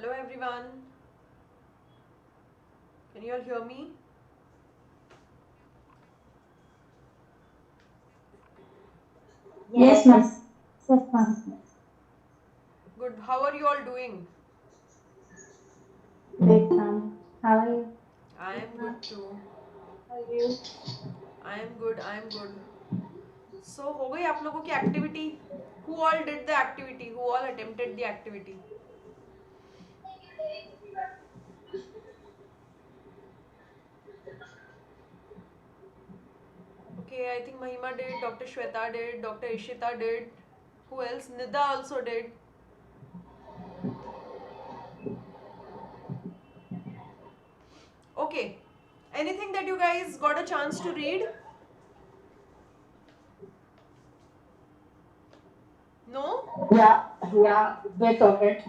Hello everyone. Can you all hear me? Yes, ma'am. Yes, ma'am. Good. How are you all doing? Great, ma'am. How are you? I Yes, am good ma'am. too. How are you? I am good. I am good. So हो गई आप लोगों की activity? Who all did the activity? Who all attempted the activity? Okay, I think Mahima did, Dr. Shweta did, Dr. Ishita did. Who else? Nida also did. Okay. Anything that you guys got a chance to read? No? Yeah, bit of it.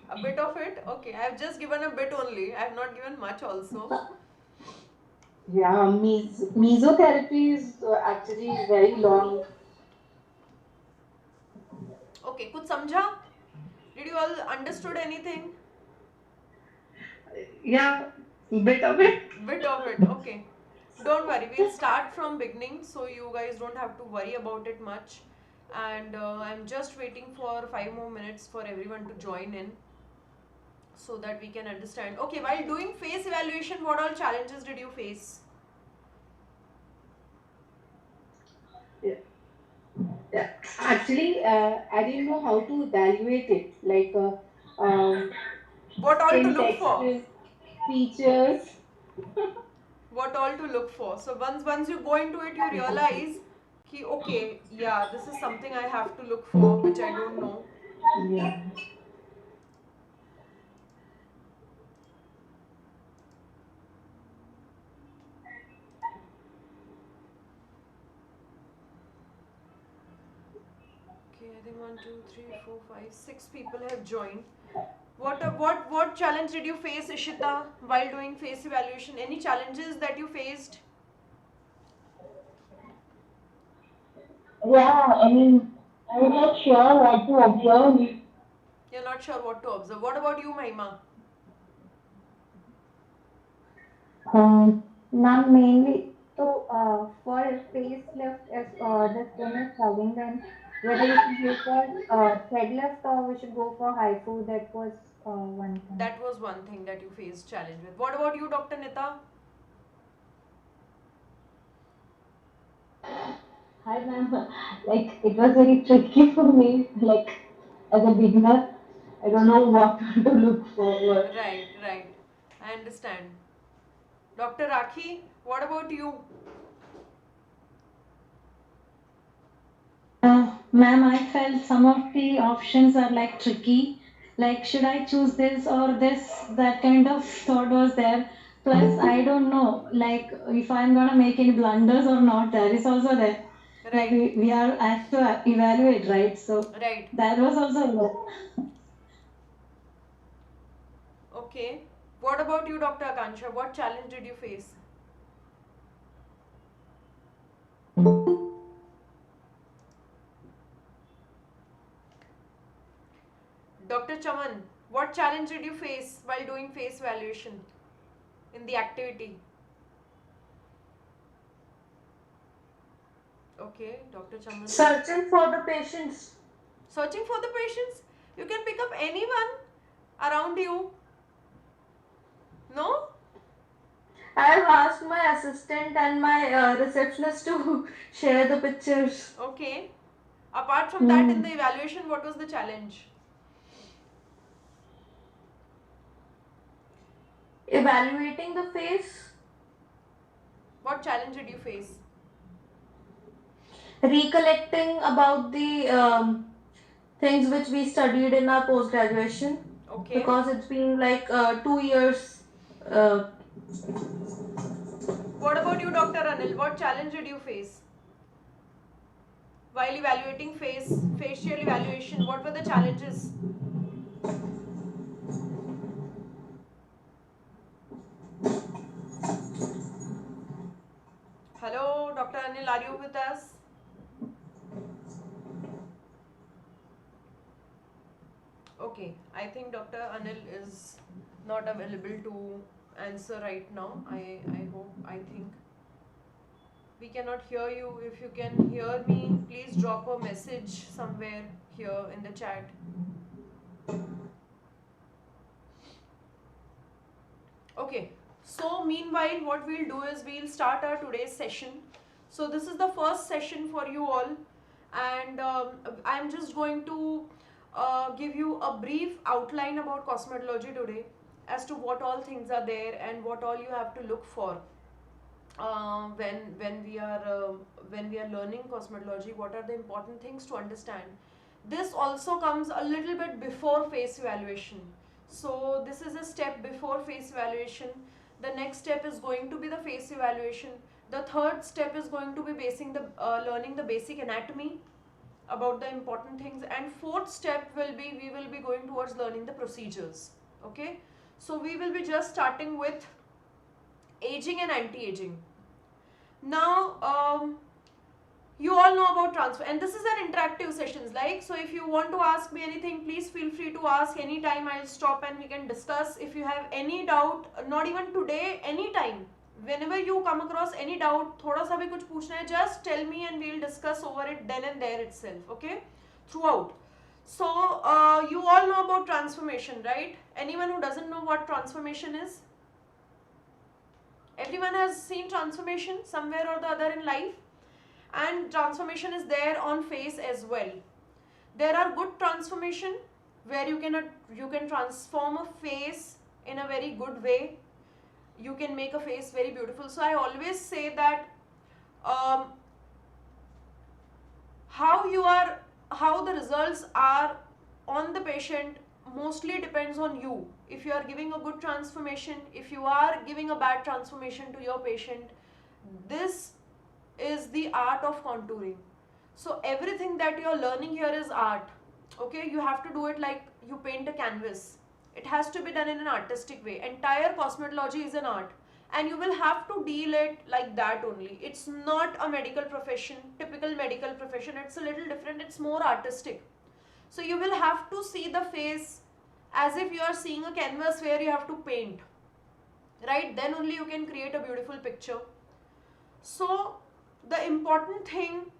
A bit of it? Okay, I've just given a bit only. I've not given much also. Yeah, mesotherapy is actually very long. Okay, कुछ समझा? Did you all understood anything? Yeah, bit of it. Bit of it. Okay. Don't worry. We'll start from beginning so you guys don't have to worry about it much. And I'm just waiting for 5 more minutes for everyone to join in so that we can understand. Okay, while doing face evaluation, what all challenges did you face? Yeah, yeah. Actually, I didn't know how to evaluate it, like What all to skin look for? texture, features. What all to look for? So once you go into it, you realize कि okay, yeah, this is something I have to look for, which I don't know. Yeah. Okay, I think 1, 2, 3, 4, 5, 6 people have joined. What challenge did you face, Ishita, while doing face evaluation? Any challenges that you faced? Yeah, I mean, I was not sure what to observe. You're not sure what to observe. What about you, Mahima? Ma'am, mainly so for facelift, if the skin is swelling, then whether we should go for thread lift or we should go for HIFU, that was one thing. That was one thing that you faced challenge with. What about you, Dr. Nita? Hi, ma'am. Like, it was very tricky for me, like, as a beginner. I don't know what to look for. Right, right. I understand. Dr. Rakhi, what about you? Ma'am, I felt some of the options are like tricky. Like, should I choose this or this? That kind of thought was there. Plus, I don't know, like, if I'm gonna make any blunders or not. That is also there. Like, Right, we are asked to evaluate, right? So right. that was also there. Okay. What about you, Dr. Akansha? What challenge did you face? Dr. Chaman, what challenge did you face while doing face evaluation in the activity? Okay, Dr. Chaman is Searching for the patients. searching for the patients. You can pick up anyone around you. No? I have asked my assistant and my receptionist to share the pictures. Okay. Apart from that, in Hmm. the evaluation, what was the challenge? Evaluating the face, What challenge did you face? recollecting about the things which we studied in our post graduation Okay. because it's been like 2 years. Uh, What about you, Dr. Anil? What challenge did you face while evaluating facial evaluation? What were the challenges? Hello, Dr. Anil, are you with us? Okay. I think Dr. Anil is not available to answer right now. I hope, I think. We cannot hear you. If you can hear me, please drop a message somewhere here in the chat. Okay, so meanwhile, what we'll do is we'll start our today's session. So this is the first session for you all, and I'm just going to give you a brief outline about cosmetology today, as to what all things are there and what all you have to look for when we are learning cosmetology. What are the important things to understand? This also comes a little bit before face evaluation. So this is a step before face evaluation. The next step is going to be the face evaluation. The third step is going to be learning the basic anatomy about the important things, and fourth step will be we will be going towards learning the procedures. Okay, so we will be just starting with aging and anti-aging. Now you all know about transfer, and this is an interactive sessions, like, so if you want to ask me anything, please feel free to ask anytime. I'll stop and we can discuss. If you have any doubt, not even today, anytime, whenever you come across any doubt, thoda sa bhi kuch पूछना है, just tell me and we'll discuss over it then and there itself. Okay, throughout. So you all know about transformation, right? Anyone who doesn't know what transformation is? Everyone has seen transformation somewhere or the other in life, and transformation is there on face as well. There are good transformation where you can transform a face in a very good way. You can make a face very beautiful. So I always say that how the results are on the patient mostly depends on you. If you are giving a good transformation, if you are giving a bad transformation to your patient, this is the art of contouring. So everything that you are learning here is art. Okay, you have to do it like you paint a canvas. It has to be done in an artistic way. Entire cosmetology is an art, and you will have to deal it like that only. It's not a medical profession, typical medical profession. It's a little different. It's more artistic. So you will have to see the face as if you are seeing a canvas where you have to paint, right? Then only you can create a beautiful picture. So the important thing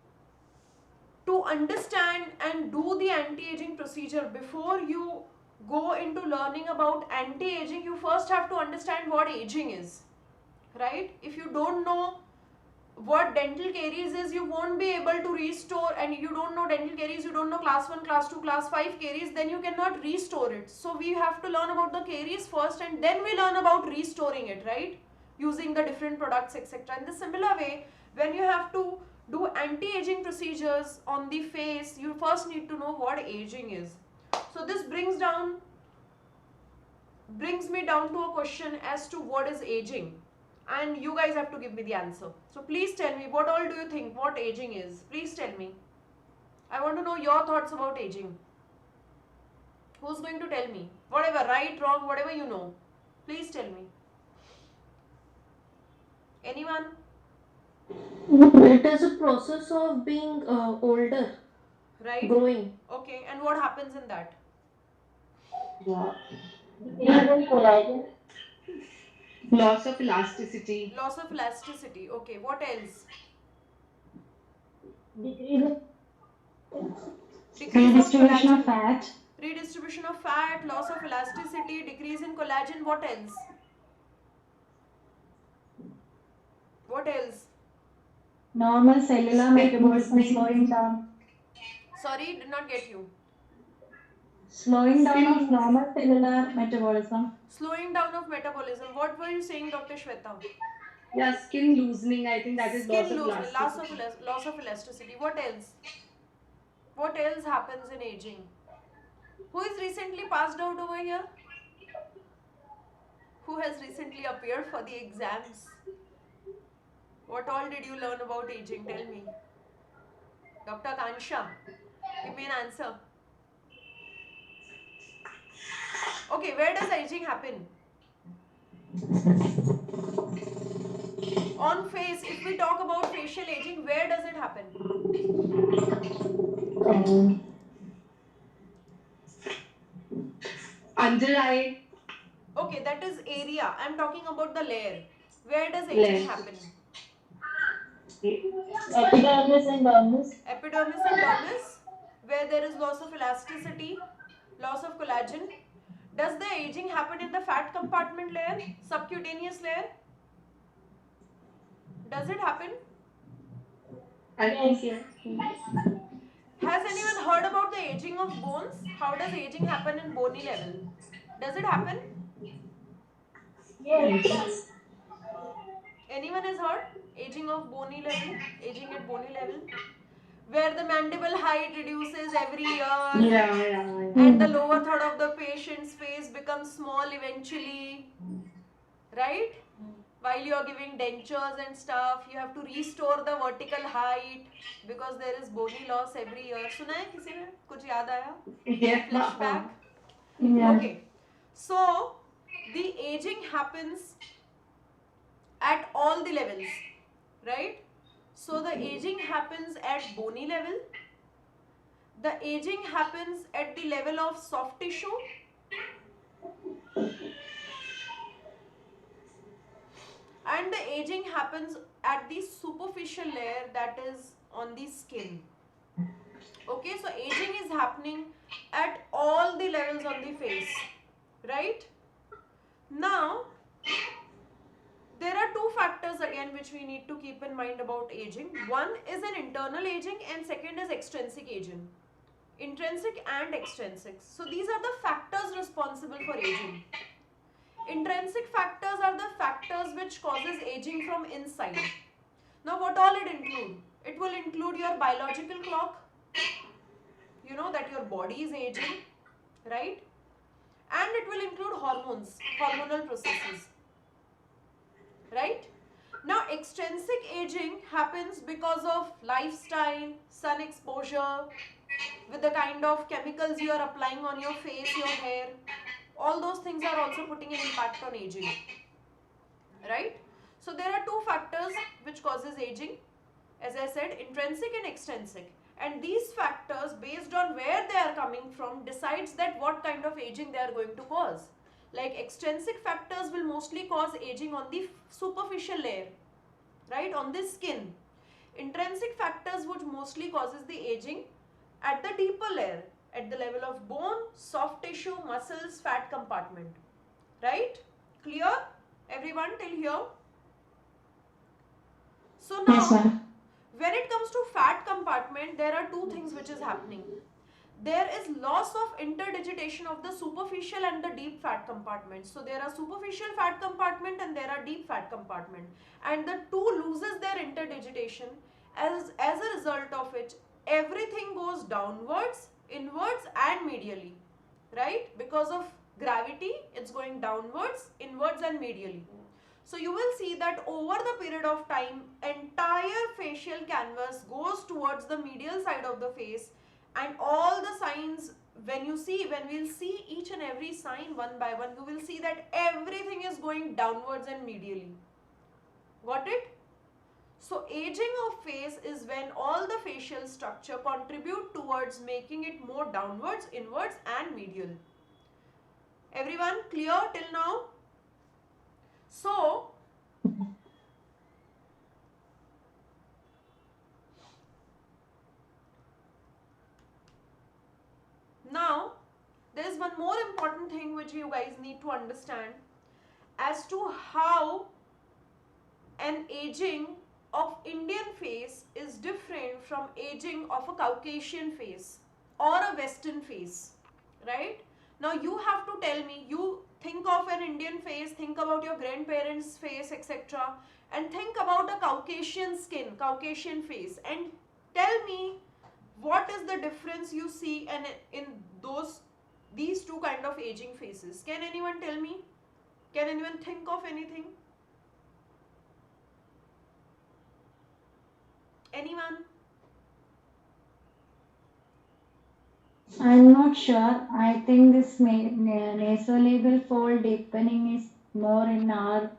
to understand and do the anti-aging procedure, before you go into learning about anti-aging, you first have to understand what aging is, right? If you don't know what dental caries is, you won't be able to restore, and you don't know dental caries, you don't know class 1, class 2, class 5 caries, then you cannot restore it. So we have to learn about the caries first, and then we learn about restoring it, right? Using the different products, etc. In the similar way, when you have to do anti-aging procedures on the face, you first need to know what aging is. So this brings me down to a question as to what is aging, and you guys have to give me the answer. So please tell me, what all do you think what aging is? Please tell me. I want to know your thoughts about aging. Who's going to tell me? Whatever, right, wrong, whatever you know. Please tell me. Anyone? It is a process of being older, Right? growing. Okay, and what happens in that? Loss of elasticity. Loss of elasticity. Okay, what else? Decrease of Redistribution of collagen. fat. Redistribution of fat, loss of elasticity, decrease in collagen. What else? What else? Normal cellular metabolism slowing down. Sorry, did not get you. Slowing down of normal cellular metabolism. Slowing down of metabolism. What were you saying, Dr. Shweta? Yeah, skin loosening. I think that is Skin loss of loosening, elasticity. loss of elasticity. What else? What else happens in aging? Who is recently passed out over here? Who has recently appeared for the exams? What all did you learn about aging? Tell me. Dr. Kansha, give me an answer. Okay, where does aging happen? On face, if we talk about facial aging, where does it happen? Under eye. Okay, that is area. I'm talking about the layer. Where does aging Left. happen? Epidermis and dermis. Epidermis and dermis, where there is loss of elasticity, loss of collagen. Does the aging happen in the fat compartment layer, subcutaneous layer? Does it happen? I think Yes. yes. Has anyone heard about the aging of bones? How does aging happen in bony level? Does it happen? Yes. Anyone has heard? Aging of bony level? Aging at bony level? Where the mandible height reduces every year Yeah. and the lower third of the patient's face becomes small eventually, right? While you are giving dentures and stuff, you have to restore the vertical height because there is bony loss every year. सुना है किसी ने? कुछ याद आया? Yeah. Flashback? Yeah. Okay. So, the aging happens at all the levels, right? So, the aging happens at bony level. The aging happens at the level of soft tissue. And the aging happens at the superficial layer, that is on the skin. Okay, so aging is happening at all the levels on the face, right? Now, there are two factors again which we need to keep in mind about aging. One is an internal aging and second is extrinsic aging. Intrinsic and extrinsic. So these are the factors responsible for aging. Intrinsic factors are the factors which causes aging from inside. Now what all it include? It will include your biological clock. You know that your body is aging, right? And it will include hormones, hormonal processes, right? Now extrinsic aging happens because of lifestyle, sun exposure, with the kind of chemicals you are applying on your face, your hair. All those things are also putting an impact on aging, right? So there are two factors which causes aging, as I said, intrinsic and extrinsic, and these factors, based on where they are coming from, decides that what kind of aging they are going to cause. Like extrinsic factors will mostly cause aging on the superficial layer, right, on the skin. Intrinsic factors would mostly causes the aging at the deeper layer, at the level of bone, soft tissue, muscles, fat compartment, right? Clear everyone till here? So now, Yes, ma'am. when it comes to fat compartment, there are two things which is happening. There is loss of interdigitation of the superficial and the deep fat compartment. So there are superficial fat compartment and there are deep fat compartment, and the two loses their interdigitation, as a result of which everything goes downwards, inwards and medially, right? Because of gravity, it's going downwards, inwards and medially. So you will see that over the period of time, entire facial canvas goes towards the medial side of the face, and all the signs, when we'll see each and every sign one by one, you will see that everything is going downwards and medially. Got it? So aging of face is when all the facial structure contribute towards making it more downwards, inwards and medial. Everyone clear till now? So, now there is one more important thing which you guys need to understand as to how an aging of Indian face is different from aging of a Caucasian face or a Western face, right? Now you have to tell me, you think of an Indian face, think about your grandparents' face, etc., and think about a Caucasian skin, Caucasian face, and tell me what is the difference you see in these two kind of aging faces. Can anyone tell me? Can anyone think of anything? Anyone? I'm not sure. I think this nasolabial fold deepening is more in our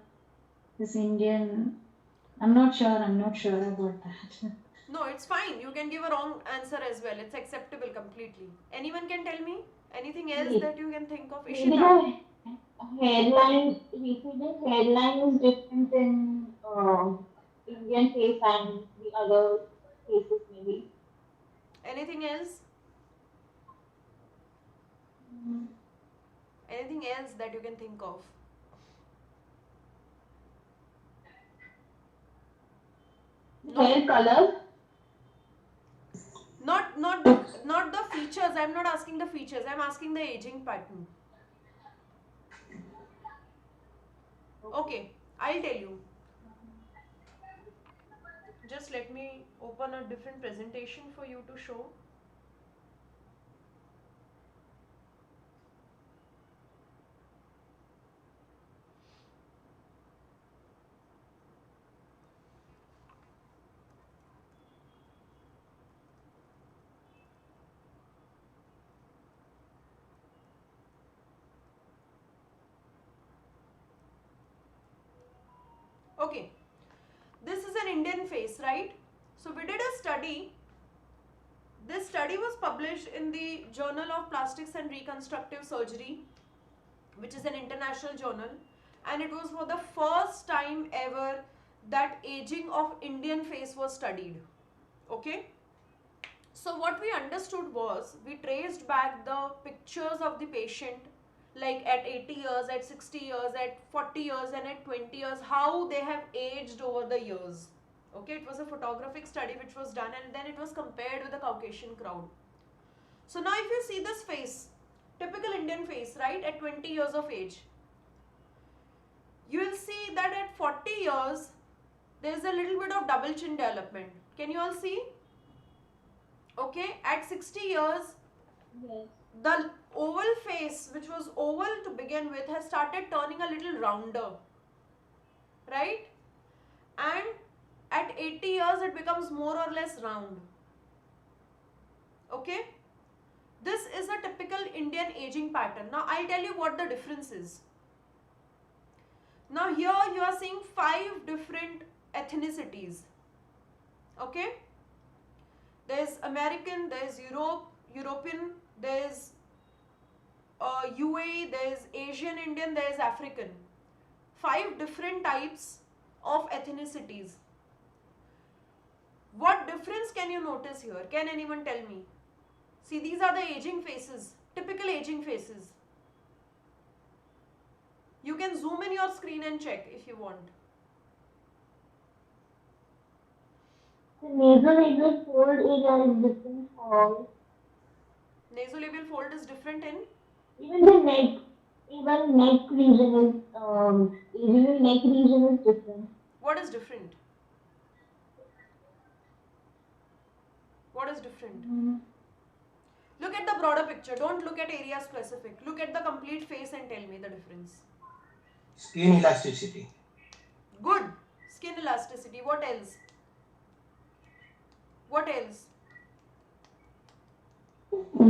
this Indian. I'm not sure about that. No, it's fine. You can give a wrong answer as well. It's acceptable completely. Anyone can tell me? Anything else Yes. that you can think of, Maybe Ishita? the hairline, we see the hairline is different in Indian face and the other faces maybe. Anything else? Mm, Anything else that you can think of? Not Hair color. not the features. I'm not asking the features. I'm asking the aging pattern. Okay. Okay, I'll tell you. Just let me open a different presentation for you to show. Okay, this is an Indian face, right? So we did a study. This study was published in the Journal of Plastics and Reconstructive Surgery, which is an international journal, and it was for the first time ever that aging of Indian face was studied. Okay, so what we understood was we traced back the pictures of the patient, like at 80 years, at 60 years, at 40 years, and at 20 years, how they have aged over the years. Okay, it was a photographic study which was done, and then it was compared with the Caucasian crowd. So now if you see this face, typical Indian face, right, at 20 years of age, you will see that at 40 years there is a little bit of double chin development. Can you all see? Okay, at 60 years Yes. the oval face, which was oval to begin with, has started turning a little rounder, right? And at 80 years it becomes more or less round. Okay, this is a typical Indian aging pattern. Now I'll tell you what the difference is. Now here you are seeing 5 different ethnicities. Okay, there's American, there's European, there's UAE, there's Asian Indian, there's African. 5 different types of ethnicities. What difference can you notice here? Can anyone tell me? See, these are the aging faces, typical aging faces. You can zoom in your screen and check if you want. The nasolabial fold area is different for Nasolabial fold is different in. even the neck. Even neck region is even neck region is different. What is different? What is different? Mm, Look at the broader picture. Don't look at area specific. Look at the complete face and tell me the difference. Skin elasticity. Good. Skin elasticity. What else? What else?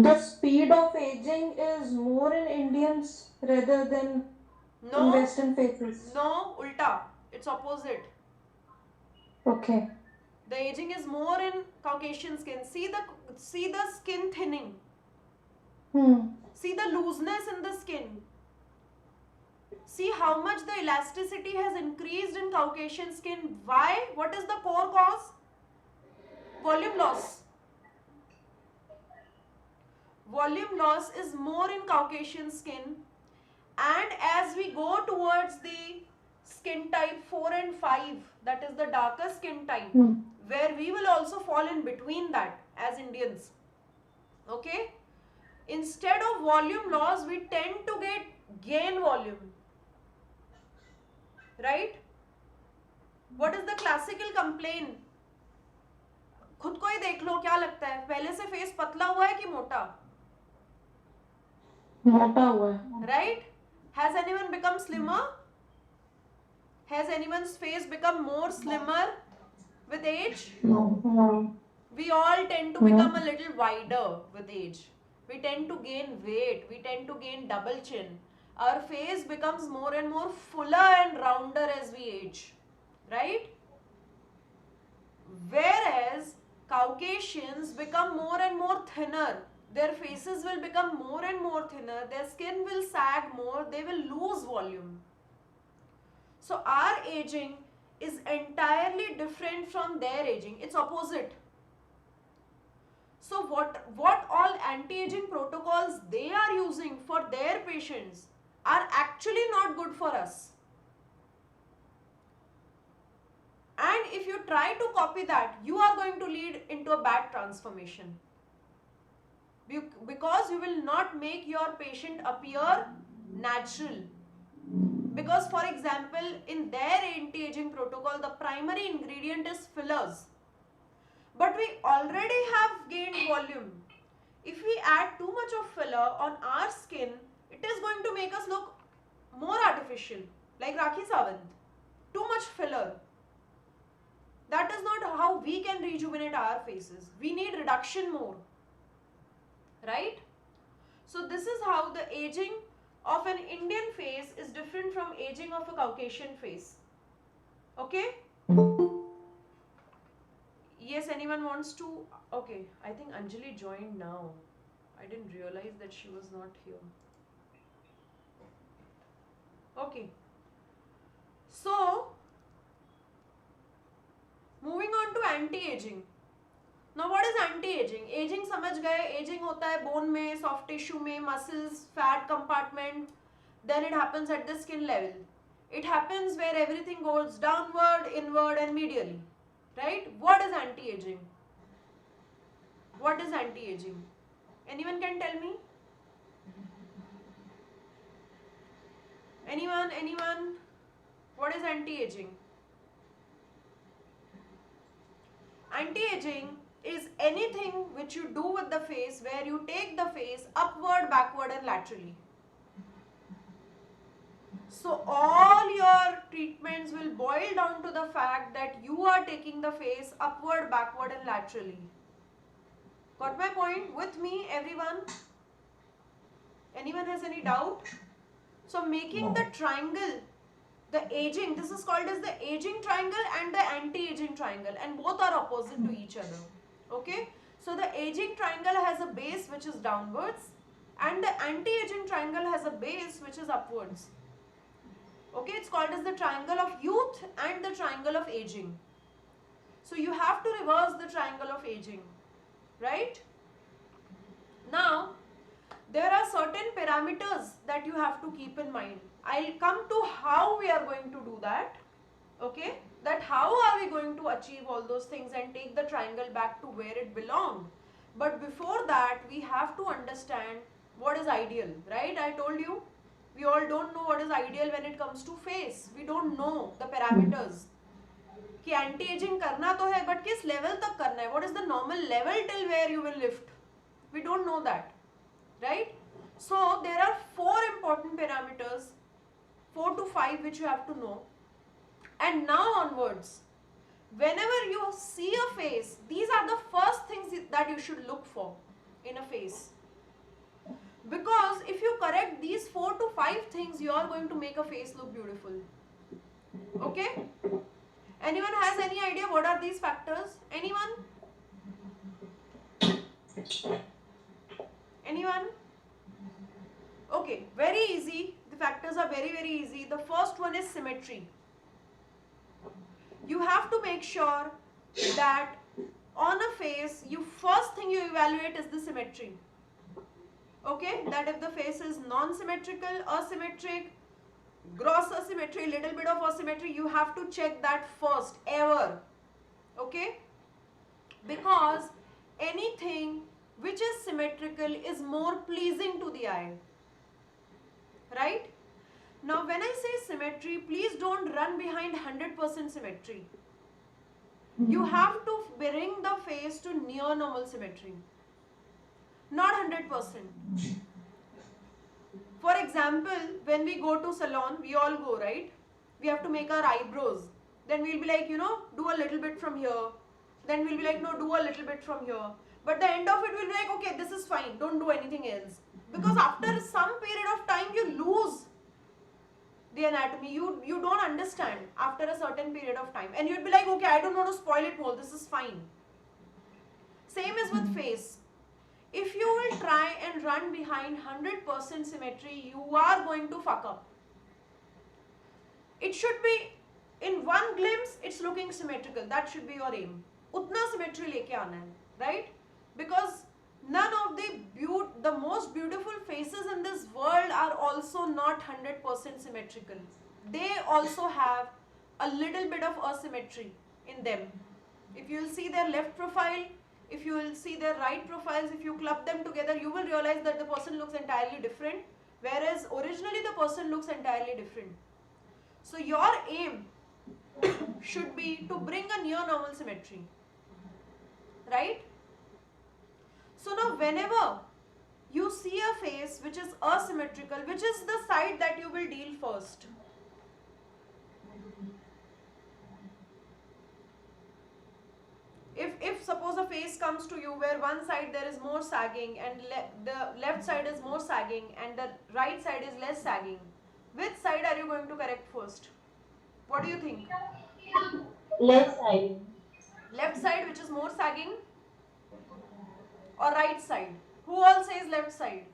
The speed of aging is more in Indians rather than in No. Western faces. No. Ulta. It's opposite. Okay. The aging is more in Caucasian skin. See the skin thinning. See the looseness in the skin. See how much the elasticity has increased in Caucasian skin. Why? What is the core cause? Volume loss. Volume loss is more in Caucasian skin, and as we go towards the skin type 4 and 5, that is the darker skin type, where we will also fall in between that as Indians. Okay? Instead of volume loss, we tend to gain volume. Right? What is the classical complaint? खुद को ही देख लो, क्या लगता है पहले से face पतला हुआ है कि मोटा? मोटा हुआ है. Right? Has anyone become slimmer? Has anyone's face become more slimmer with age? No. We all tend to become a little wider with age. We tend to gain weight. We tend to gain double chin. Our face becomes more and more fuller and rounder as we age. Right? Whereas Caucasians become more and more thinner their faces will become more and more thinner, their skin will sag more, they will lose volume. So our aging is entirely different from their aging. It's opposite. So what all anti-aging protocols they are using for their patients are actually not good for us. And if you try to copy that, you are going to lead into a bad transformation. Because you will not make your patient appear natural. Because for example, in their anti-aging protocol, the primary ingredient is fillers. But we already have gained volume. If we add too much of filler on our skin, it is going to make us look more artificial, like Rakhi Sawant. Too much filler. That is not how we can rejuvenate our faces. We need reduction more. Right? So this is how the aging of an Indian face is different from aging of a Caucasian face. Okay? Yes, anyone wants to? Okay, I think Anjali joined now. I didn't realize that she was not here. Okay. So, moving on to anti-aging. Now what is anti-aging? Aging समझ गए, aging होता है bone में, soft tissue में, muscles, fat compartment. Then it happens at the skin level. It happens where everything goes downward, inward and medially. Right? What is anti-aging? What is anti-aging? Anyone can tell me? Anyone? What is anti-aging? Anti-aging is anything which you do with the face where you take the face upward, backward and laterally. So all your treatments will boil down to the fact that you are taking the face upward, backward and laterally. Got my point? With me, everyone? Anyone has any doubt? So making the triangle, the aging, this is called as the aging triangle and the anti-aging triangle, and both are opposite to each other. Okay? So the aging triangle has a base which is downwards and the anti-aging triangle has a base which is upwards. Okay, it's called as the triangle of youth and the triangle of aging. So you have to reverse the triangle of aging, right? Now, there are certain parameters that you have to keep in mind. I'll come to how we are going to do that, okay? That how are we going to achieve all those things and take the triangle back to where it belonged. But before that, we have to understand what is ideal, right? I told you. We all don't know what is ideal when it comes to face. We don't know the parameters. कि anti-aging करना तो है, but किस level तक करना है? What is the normal level till where you will lift? We don't know that, right? So there are 4 important parameters, 4 to 5 which you have to know. And now onwards, whenever you see a face, these are the first things that you should look for in a face. Because if you correct these 4 to 5 things, you are going to make a face look beautiful. Okay? Anyone has any idea what are these factors? Anyone? Anyone? Okay, very easy. The factors are very, very easy. The first one is symmetry. You have to make sure that on a face, first thing you evaluate is the symmetry. Okay, that if the face is non-symmetrical, asymmetric, gross asymmetry, little bit of asymmetry, you have to check that first, ever. Okay? Because anything which is symmetrical is more pleasing to the eye. Right? Now when I say symmetry, please don't run behind 100% symmetry. You have to bring the face to near normal symmetry. Not 100%. For example, when we go to salon, we all go, right? We have to make our eyebrows. Then we'll be like, do a little bit from here. Then we'll be like, no, do a little bit from here. But the end of it will be like, okay, this is fine. Don't do anything else. Because after some period of time, you lose the anatomy. You don't understand after a certain period of time. And you'll be like, okay, I don't want to spoil it more. This is fine. Same is with face. If you will try and run behind 100% symmetry, you are going to fuck up. It should be in one glimpse, it's looking symmetrical. That should be your aim. Utna symmetry leke aana hai, right? Because none of the most beautiful faces in this world are also not 100% symmetrical. They also have a little bit of asymmetry in them. If you will see their left profile, if you will see their right profiles, if you club them together, you will realize that the person looks entirely different, whereas originally the person looks entirely different. So your aim should be to bring a near normal symmetry, right? So now whenever you see a face which is asymmetrical, which is the side that you will deal first? If suppose a face comes to you where one side there is more sagging and the left side is more sagging and the right side is less sagging, which side are you going to correct first? What do you think? Left side. Left side which is more sagging, or right side? Who all says left side?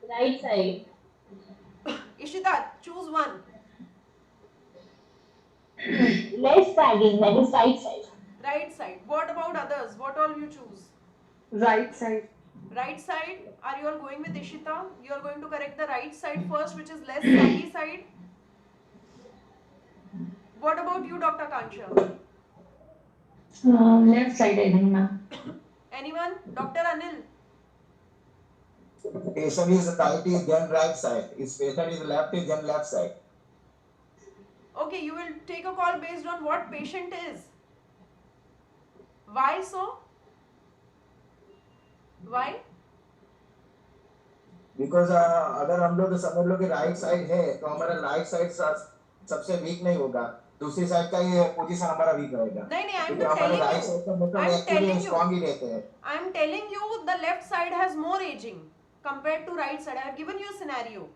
Right side. Ishita, choose one. Less sagging, that is right side. Right side. What about others? What all you choose? Right side. Right side. Are you all going with Ishita? You are going to correct the right side first, which is less saggy side. What about you, Dr. Kansha? Left side, I think, ma'am. Anyone? Dr. Anil? Patient is right, then right side. If patient is left, then left side. Okay, you will take a call based on what patient is. Why so? Why? Because अगर हम लोग समझ लो कि right side है तो हमारा right side सबसे week नहीं होगा, दूसरी साइड का ये पोजीशन हमारा वीक रहेगा, नहीं नहीं, क्योंकि हमारे राइट साइड का मतलब एक्चुअली स्ट्रांग ही रहते हैं. I am telling you the left side has more aging compared to right side. I have given you a scenario.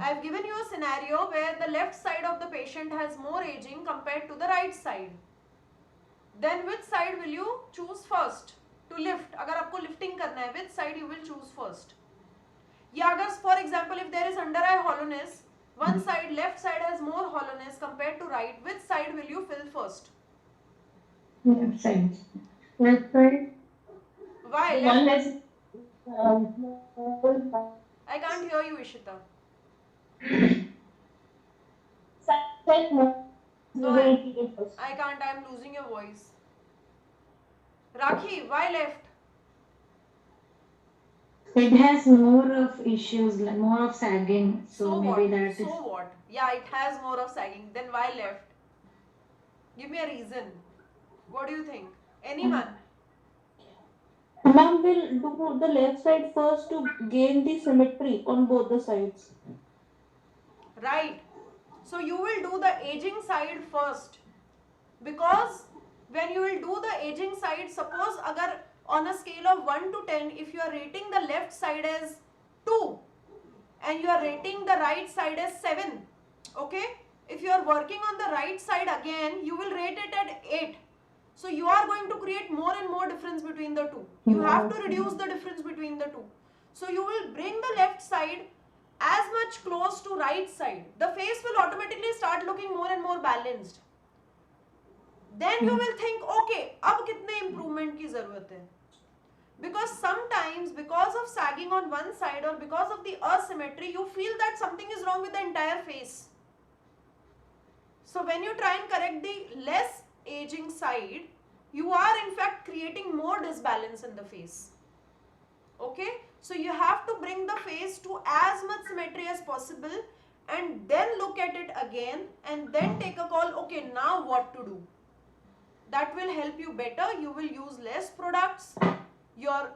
I have given you a scenario where the left side of the patient has more aging compared to the right side. Then which side will you choose first to lift? अगर आपको lifting करना है, which side you will choose first? या अगर for example if there is under eye hollowness, one side left side has more hollowness compared to right, which side will you fill first? Left side. Left side. Why One left? less. I can't hear you, Ishita. Side more. No, You will repeat it first. I can't. I am losing your voice. Rakhi, why left? It has more of issues, like more of sagging. So maybe what? that So is. what? Yeah, it has more of sagging. Then why left? Give me a reason. What do you think? Anyone? Ma'am will do the left side first to gain the symmetry on both the sides. Right. So you will do the aging side first, because when you will do the aging side, suppose agar on a scale of 1 to 10, if you are rating the left side as 2 and you are rating the right side as 7, okay, if you are working on the right side again, you will rate it at 8. So you are going to create more and more difference between the two. You have to reduce the difference between the two. So you will bring the left side as much close to right side. The face will automatically start looking more and more balanced. Then you will think, okay, अब कितने improvement की ज़रूरत है? Because sometimes, because of sagging on one side or because of the asymmetry, you feel that something is wrong with the entire face. So when you try and correct the less aging side, you are in fact creating more disbalance in the face. Okay, so you have to bring the face to as much symmetry as possible and then look at it again and then take a call, okay, now what to do. That will help you better. You will use less products, your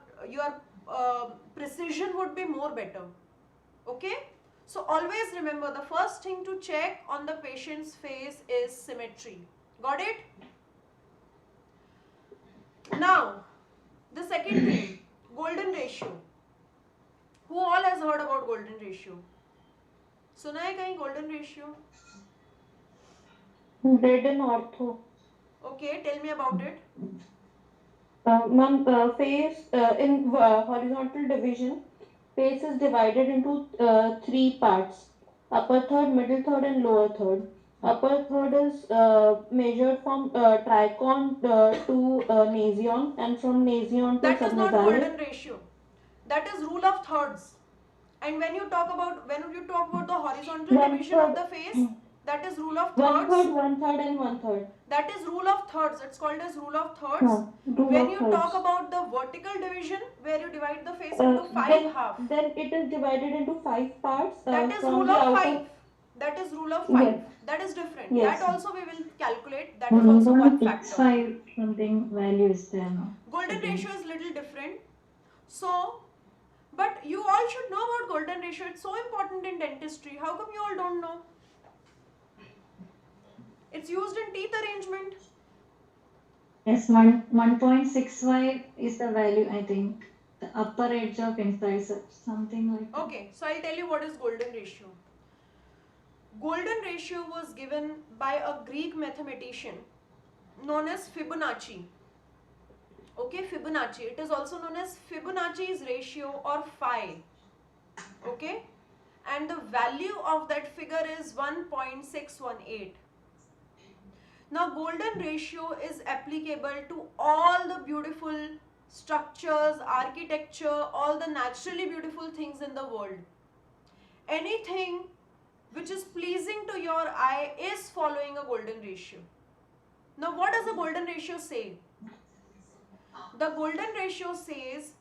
precision would be more better. Okay, so always remember, the first thing to check on the patient's face is symmetry. Got it? Now the second thing, golden ratio. Who all has heard about golden ratio? सुना है कहीं golden ratio? Read in ortho. Okay, tell me about it. Ma'am, face in horizontal division, face is divided into three parts: upper third, middle third, and lower third. Upper third is measured from tricon to nasion, and from nasion to That is not subnasale. golden ratio. That is rule of thirds. And when you talk about the horizontal One division of third, the face, that is rule of one thirds. third, one third, and one third. That is rule of thirds. It's called as rule of thirds. No, rule When of you talk thirds. about the vertical division, where you divide the face into five Then half, it is divided into five parts that is from rule the of outer. 5. That is rule of 5. Yes, That is different. That yes. also we will calculate. That is also one factor. 1.65 something value is there now. Golden ratio is little different. So, but you all should know about golden ratio. It's so important in dentistry. How come you all don't know? It's used in teeth arrangement. Yes, 1.65 is the value, I think. The upper edge of incisor, something like that. Okay, so I'll tell you what is golden ratio. Golden ratio was given by a Greek mathematician known as Fibonacci. Okay, Fibonacci. It is also known as Fibonacci's ratio or phi. Okay, and the value of that figure is 1.618. Now, golden ratio is applicable to all the beautiful structures, architecture, all the naturally beautiful things in the world. Anything which is pleasing to your eye is following a golden ratio. Now, what does the golden ratio say? The golden ratio says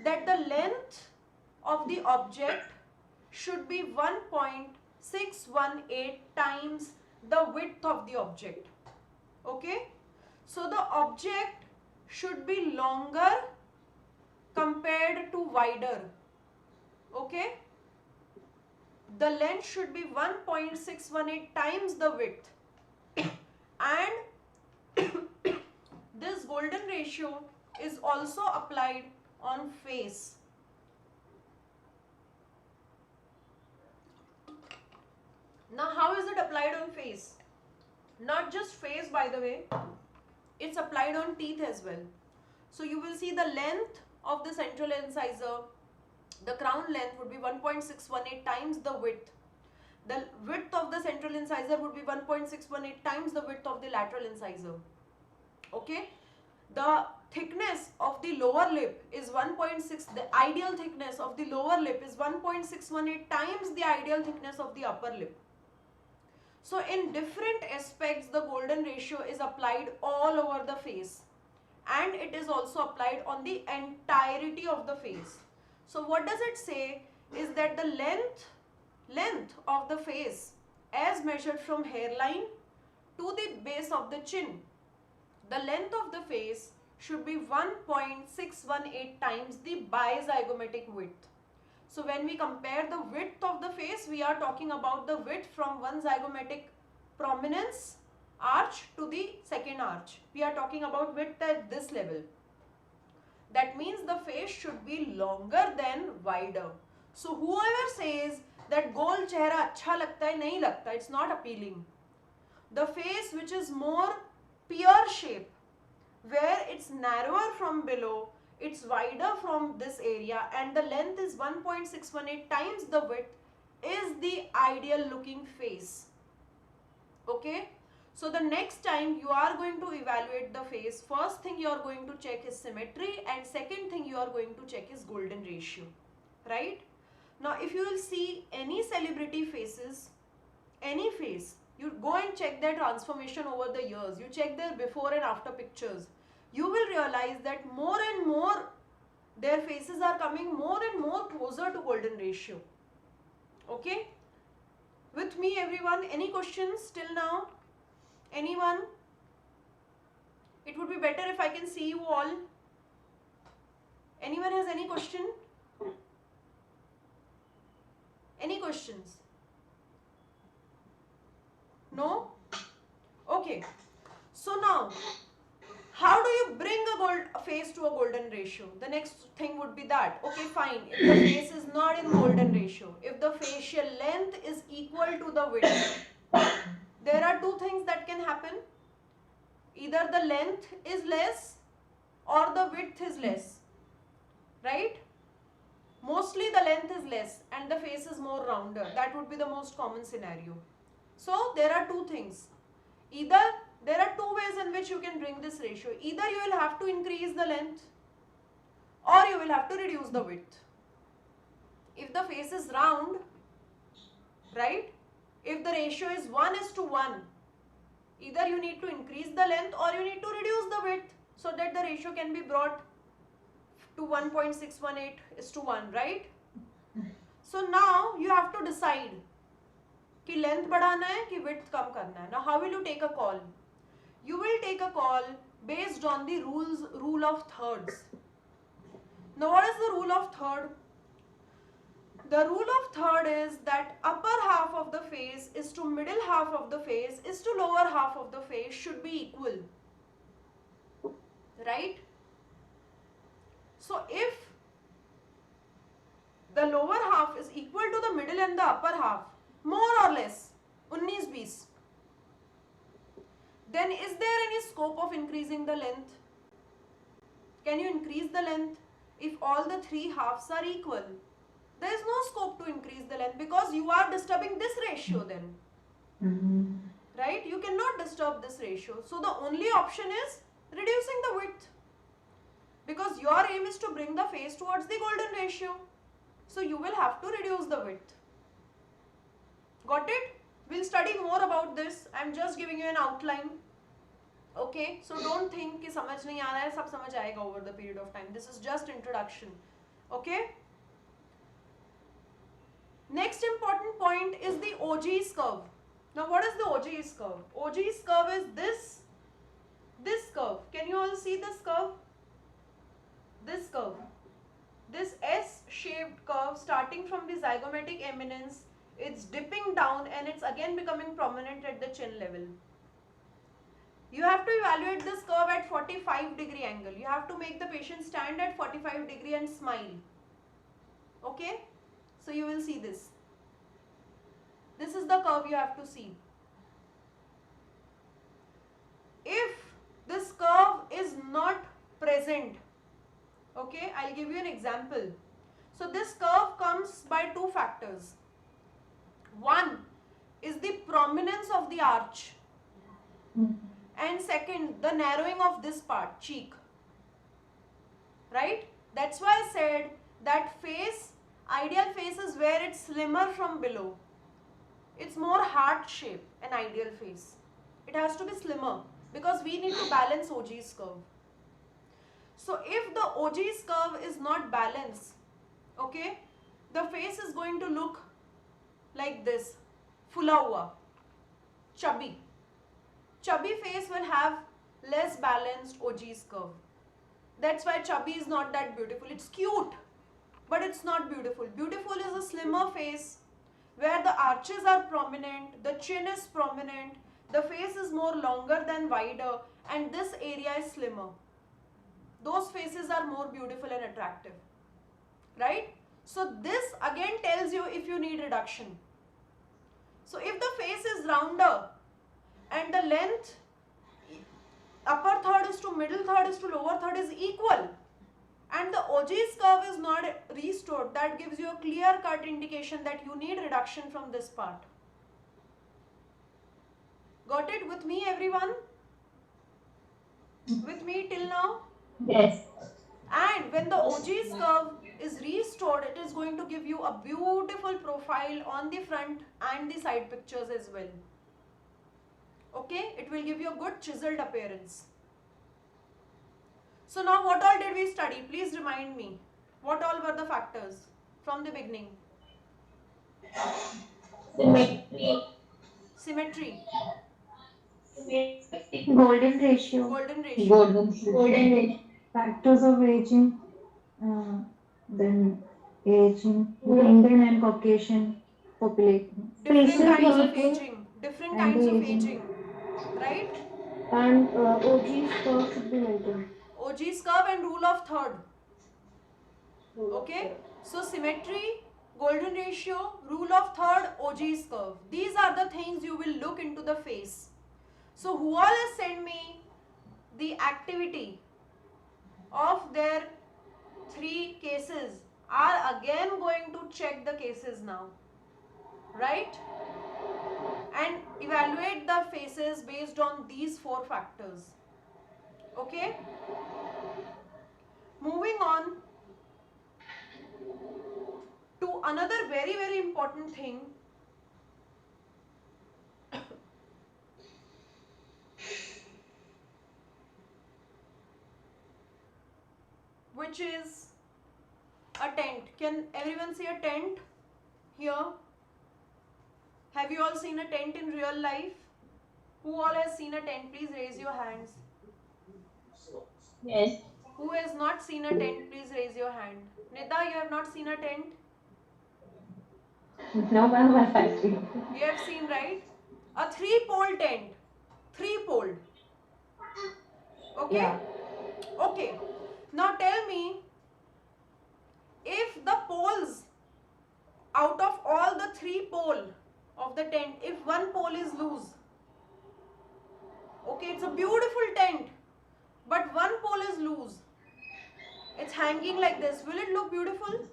that the length of the object should be 1.618 times the width of the object. Okay? So, the object should be longer compared to wider. Okay? The length should be 1.618 times the width. And this golden ratio is also applied on face. Now, how is it applied on face? Not just face, by the way, it's applied on teeth as well. So, you will see the length of the central incisor, the crown length would be 1.618 times the width. The width of the central incisor would be 1.618 times the width of the lateral incisor. Okay? The thickness of the lower lip is 1.6, the ideal thickness of the lower lip is 1.618 times the ideal thickness of the upper lip. So, in different aspects, the golden ratio is applied all over the face, and it is also applied on the entirety of the face. So, what does it say is that the length of the face as measured from hairline to the base of the chin, the length of the face should be 1.618 times the bizygomatic width. So, when we compare the width of the face, we are talking about the width from one zygomatic prominence arch to the second arch. We are talking about width at this level. That means the face should be longer than wider. So, whoever says that गोल चेहरा अच्छा लगता है, नहीं लगता, it's not appealing. The face which is more pear shape, where it's narrower from below, it's wider from this area, and the length is 1.618 times the width, is the ideal looking face. Okay? So, the next time you are going to evaluate the face, first thing you are going to check is symmetry, and second thing you are going to check is golden ratio. Right? Now, if you will see any celebrity faces, any face, you go and check their transformation over the years. You check their before and after pictures. You will realize that more and more their faces are coming more and more closer to golden ratio. Okay? With me, everyone, any questions till now? Anyone? It would be better if I can see you all. Anyone has any question? Any questions? No? Okay. So now, how do you bring a face to a golden ratio? The next thing would be that. Okay, fine. If the face is not in golden ratio, if the facial length is equal to the width, there are two things that can happen. Either the length is less or the width is less, right? Mostly the length is less and the face is more rounder. That would be the most common scenario. So there are two things. Either there are two ways in which you can bring this ratio. Either you will have to increase the length or you will have to reduce the width. If the face is round, right, if the ratio is 1:1, either you need to increase the length or you need to reduce the width so that the ratio can be brought to 1.618:1, right? So now you have to decide कि length बढ़ाना है कि width कम करना है. Now how will you take a call? You will take a call based on the rule of thirds. Now what is the rule of third? The rule of third is that upper half of the face is to middle half of the face is to lower half of the face should be equal, right? So if the lower half is equal to the middle and the upper half, more or less 19-20, then is there any scope of increasing the length? Can you increase the length if all the three halves are equal? There is no scope to increase the length because you are disturbing this ratio then. Right? You cannot disturb this ratio. So the only option is reducing the width. Because your aim is to bring the face towards the golden ratio. So you will have to reduce the width. Got it? We'll study more about this. I'm just giving you an outline. Okay? So don't think कि समझ नहीं आ रहा है, सब समझ आएगा over the period of time. This is just introduction. Okay? Next important point is the OG's curve. Now what is the OG's curve? OG's curve is this curve. Can you all see this curve? This curve. This S-shaped curve starting from the zygomatic eminence, it's dipping down and it's again becoming prominent at the chin level. You have to evaluate this curve at 45-degree angle. You have to make the patient stand at 45-degree and smile. Okay? So you will see this. This is the curve you have to see. If this curve is not present, okay, I'll give you an example. So this curve comes by two factors. One is the prominence of the arch. And second, the narrowing of this part, cheek. Right? That's why I said that face, ideal face is where it's slimmer from below. It's more heart shape, an ideal face. It has to be slimmer because we need to balance OG's curve. So if the OG's curve is not balanced, okay, the face is going to look like this, fula hua, chubby. Chubby face will have less balanced OG's curve. That's why chubby is not that beautiful. It's cute, but it's not beautiful. Beautiful is a slimmer face where the arches are prominent, the chin is prominent, the face is more longer than wider, and this area is slimmer. Those faces are more beautiful and attractive, right? So this again tells you if you need reduction. So if the face is rounder and the length, upper third is to middle third is to lower third is equal, and the OG's curve is not restored, that gives you a clear-cut indication that you need reduction from this part. Got it with me, everyone? With me till now? Yes. And when the OG's curve is restored, it is going to give you a beautiful profile on the front and the side pictures as well. Okay? It will give you a good chiseled appearance. So now what all did we study? Please remind me. What all were the factors from the beginning? Symmetry. Symmetry. Golden ratio. Golden ratio. Golden ratio. Factors of aging, then aging, Indian and Caucasian population. Different Faces kinds of equal aging. Different and kinds of aging. aging. Right? and OG's curve should be maintained. OG's curve and rule of third. Okay? So symmetry, golden ratio, rule of third, OG's curve. These are the things you will look into the face. So who all has sent me the activity of their 3 cases are again going to check the cases now, right? And evaluate the faces based on these 4 factors. Okay? Moving on to another very, very important thing, which is a tent. Can everyone see a tent here? Have you all seen a tent in real life? Who all has seen a tent? Please raise your hands. Yes. Who has not seen a tent? Please raise your hand. Nida, you have not seen a tent? No, ma'am, I've seen. You have seen, right? A 3-pole tent. 3-pole. Okay? Yeah. Okay. Now tell me, if the poles, out of all the 3 pole of the tent, if one pole is loose, okay, it's a beautiful tent, but one pole is loose, it's hanging like this, will it look beautiful?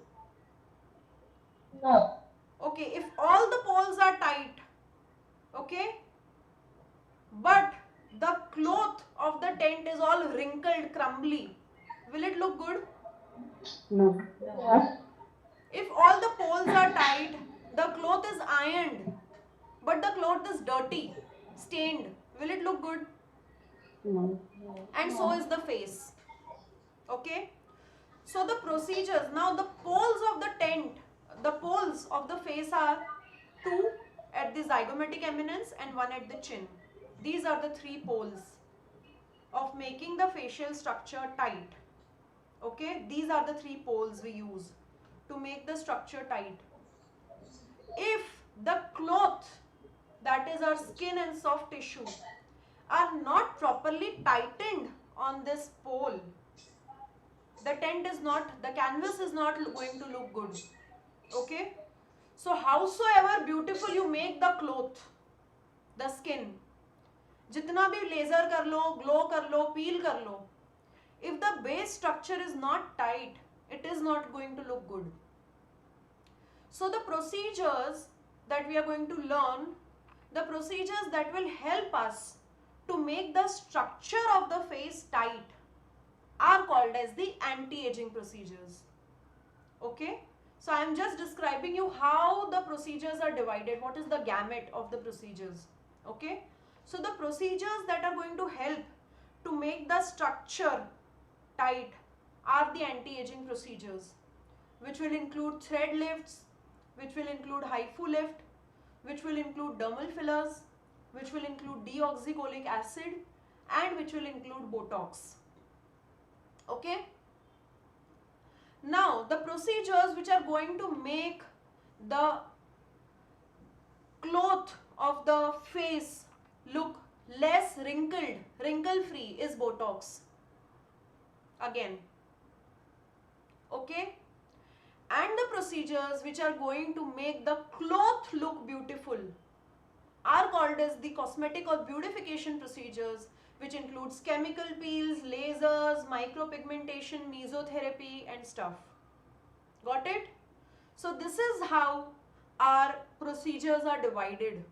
No. Okay, if all the poles are tight, okay, but the cloth of the tent is all wrinkled, crumbly, will it look good? No. Yeah. If all the poles are tight, the cloth is ironed, but the cloth is dirty, stained, will it look good? No. And so is the face. Okay? So the procedures, now the poles of the tent, the poles of the face are 2 at the zygomatic eminence and 1 at the chin. These are the 3 poles of making the facial structure tight. Okay? These are the 3 poles we use to make the structure tight. If the cloth, that is our skin and soft tissue, are not properly tightened on this pole, the tent is not, the canvas is not going to look good. Okay? So howsoever beautiful you make the cloth, the skin, जितना भी laser कर लो, glow कर लो, peel कर लो, if the base structure is not tight, it is not going to look good. So the procedures that we are going to learn, the procedures that will help us to make the structure of the face tight, are called as the anti-aging procedures. Okay? So I am just describing you how the procedures are divided, what is the gamut of the procedures. Okay? So the procedures that are going to help to make the structure tight are the anti-aging procedures, which will include thread lifts, which will include HIFU lift, which will include dermal fillers, which will include deoxycholic acid, and which will include Botox. Okay? Now, the procedures which are going to make the cloth of the face look less wrinkled, wrinkle free, is Botox. Again. Okay? And the procedures which are going to make the cloth look beautiful are called as the cosmetic or beautification procedures, which includes chemical peels, lasers, micropigmentation, mesotherapy and stuff. Got it? So this is how our procedures are divided.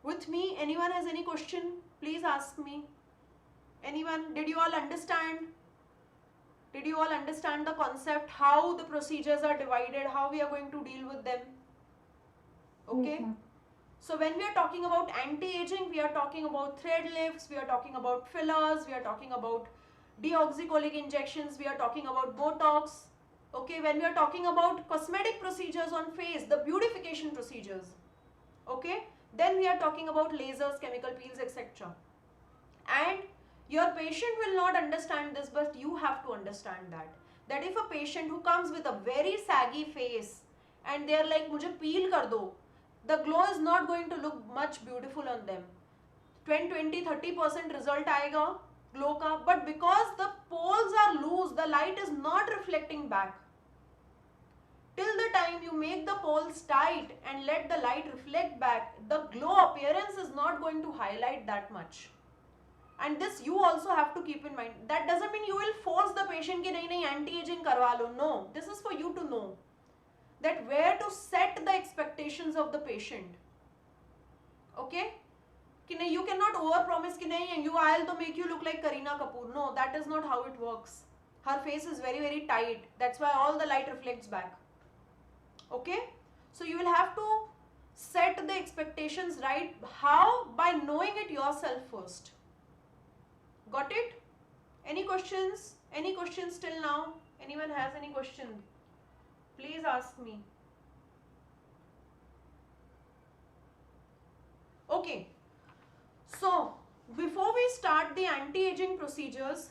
With me, anyone has any question? Please ask me. Anyone? Did you all understand? Did you all understand the concept, how the procedures are divided, how we are going to deal with them? Okay? Yes, So when we are talking about anti-aging, we are talking about thread lifts, we are talking about fillers, we are talking about deoxycholic injections, we are talking about Botox. Okay, when we are talking about cosmetic procedures on face, the beautification procedures. Okay, then we are talking about lasers, chemical peels, etc. And your patient will not understand this, but you have to understand that. That if a patient who comes with a very saggy face and they are like, mujhe peel kar do, the glow is not going to look much beautiful on them. 20-30% result आएगा glow का, but because the poles are loose, the light is not reflecting back. Till the time you make the poles tight and let the light reflect back, the glow appearance is not going to highlight that much. And this you also have to keep in mind. That doesn't mean you will force the patient ki nahi anti-aging karwa lo. No, this is for you to know that where to set the expectations of the patient. Okay, कि नहीं, you cannot over promise कि नहीं you I'll to make you look like Kareena Kapoor. No, that is not how it works. Her face is very very tight, that's why all the light reflects back. Okay, so you will have to set the expectations right. How? By knowing it yourself first. Got it? Any questions? Any questions till now? Anyone has any question? Please ask me. Okay, so before we start the anti-aging procedures,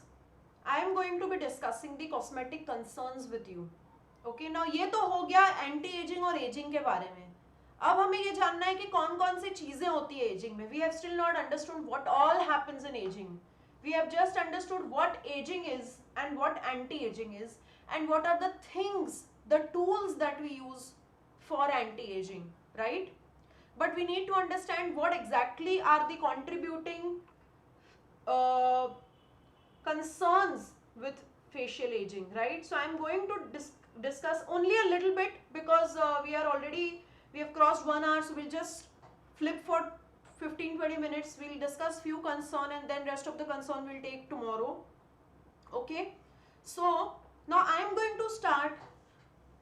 I am going to be discussing the cosmetic concerns with you. Okay, now ये तो हो गया anti-aging और aging के बारे में. अब हमें ये जानना है कि कौन कौन सी चीजें होती है aging में. We have still not understood what all happens in aging. We have just understood what aging is and what anti-aging is and what are the things, the tools that we use for anti-aging, right? But we need to understand what exactly are the contributing concerns with facial aging, right? So I'm going to discuss only a little bit because we have crossed 1 hour, so we'll just flip for 15-20 minutes. We'll discuss few concern and then rest of the concern we'll take tomorrow. Okay, so now I'm going to start.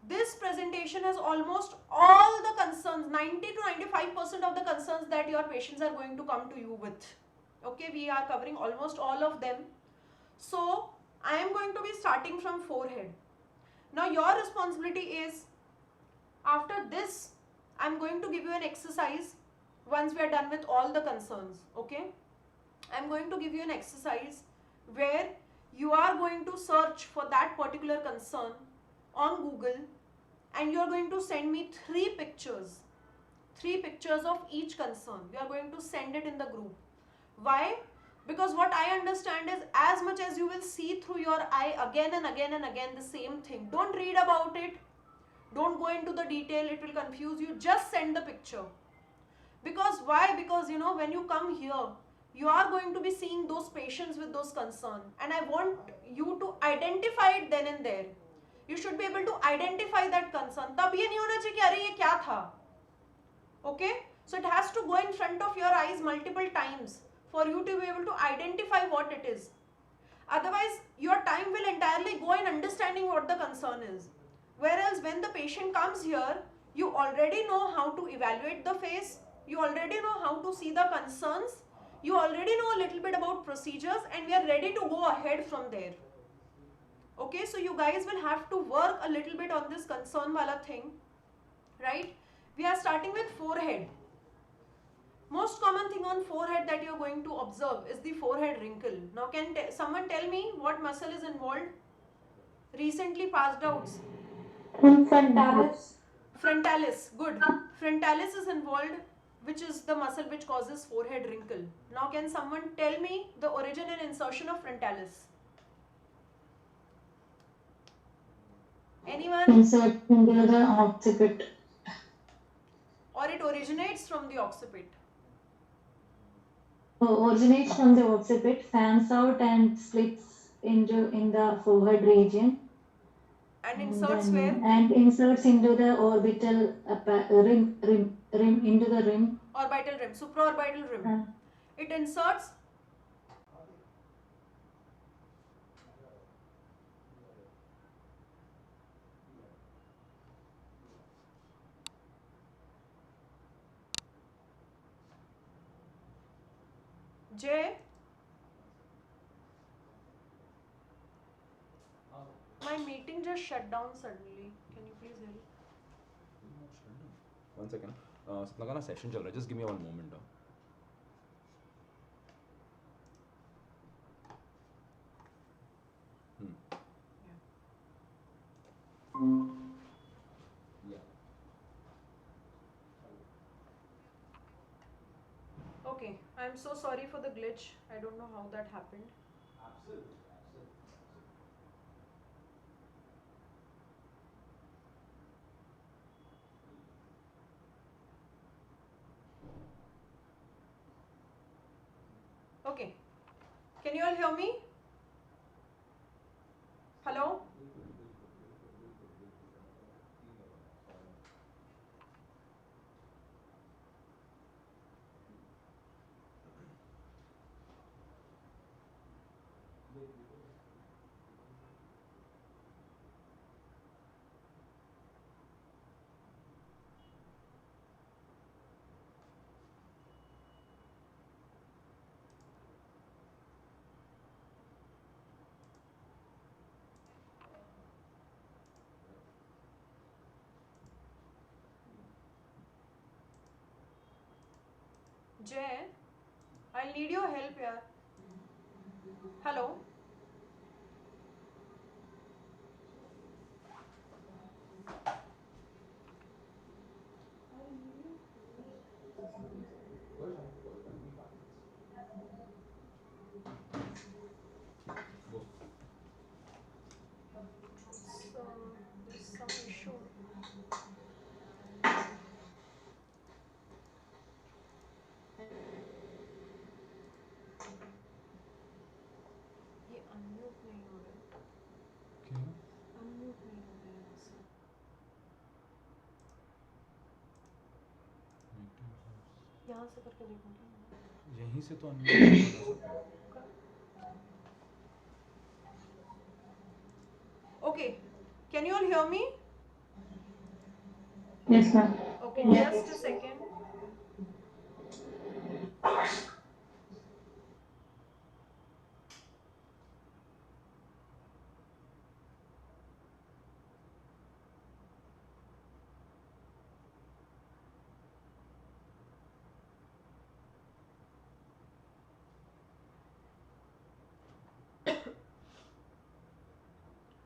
This presentation has almost all the concerns, 90 to 95% of the concerns that your patients are going to come to you with. Okay, we are covering almost all of them. So I am going to be starting from forehead. Now your responsibility is, after this I am going to give you an exercise once we are done with all the concerns. Okay, I am going to give you an exercise where you are going to search for that particular concern on Google and you are going to send me 3 pictures of each concern. We are going to send it in the group. Why? Because what I understand is, as much as you will see through your eye again and again and again the same thing, don't read about it, don't go into the detail, it will confuse you. Just send the picture. Because why? Because when you come here, you are going to be seeing those patients with those concerns, and I want you to identify it then and there. You should be able to identify that concern. तब ये नहीं होना चाहिए कि अरे ये क्या था. Okay, so it has to go in front of your eyes multiple times for you to be able to identify what it is. Otherwise your time will entirely go in understanding what the concern is. Whereas when the patient comes here, you already know how to evaluate the face, you already know how to see the concerns, you already know a little bit about procedures, and we are ready to go ahead from there. Okay, so you guys will have to work a little bit on this concern wala thing, right? We are starting with forehead. Most common thing on forehead that you are going to observe is the forehead wrinkle. Now can someone tell me what muscle is involved? Recently passed out. Frontalis. Frontalis, good. Frontalis is involved, which is the muscle which causes forehead wrinkle. Now can someone tell me the origin and insertion of frontalis? Anyone? Insert into the occiput. Or it originates from the occiput? Originates from the occiput, fans out and splits in the forehead region. And inserts where? And inserts into the orbital rim into the rim. Orbital rim, supraorbital rim. It inserts. Jay? My meeting just shut down suddenly. Can you please help? One second. Sapna का session चल रहा है. Just give me 1 moment. Okay, I'm so sorry for the glitch. I don't know how that happened. Absolutely. Okay, Can you all hear me? Hello? Jay, I'll need your help here. Hello? So, there's some issue. ये unmute नहीं हो रहा है. क्या? Unmute नहीं हो रहा है यहाँ से. यहाँ से करके देखो. यहीं से तो unmute नहीं हो रहा सब. Okay. Can you all hear me? Yes, ma'am. Okay, just a second.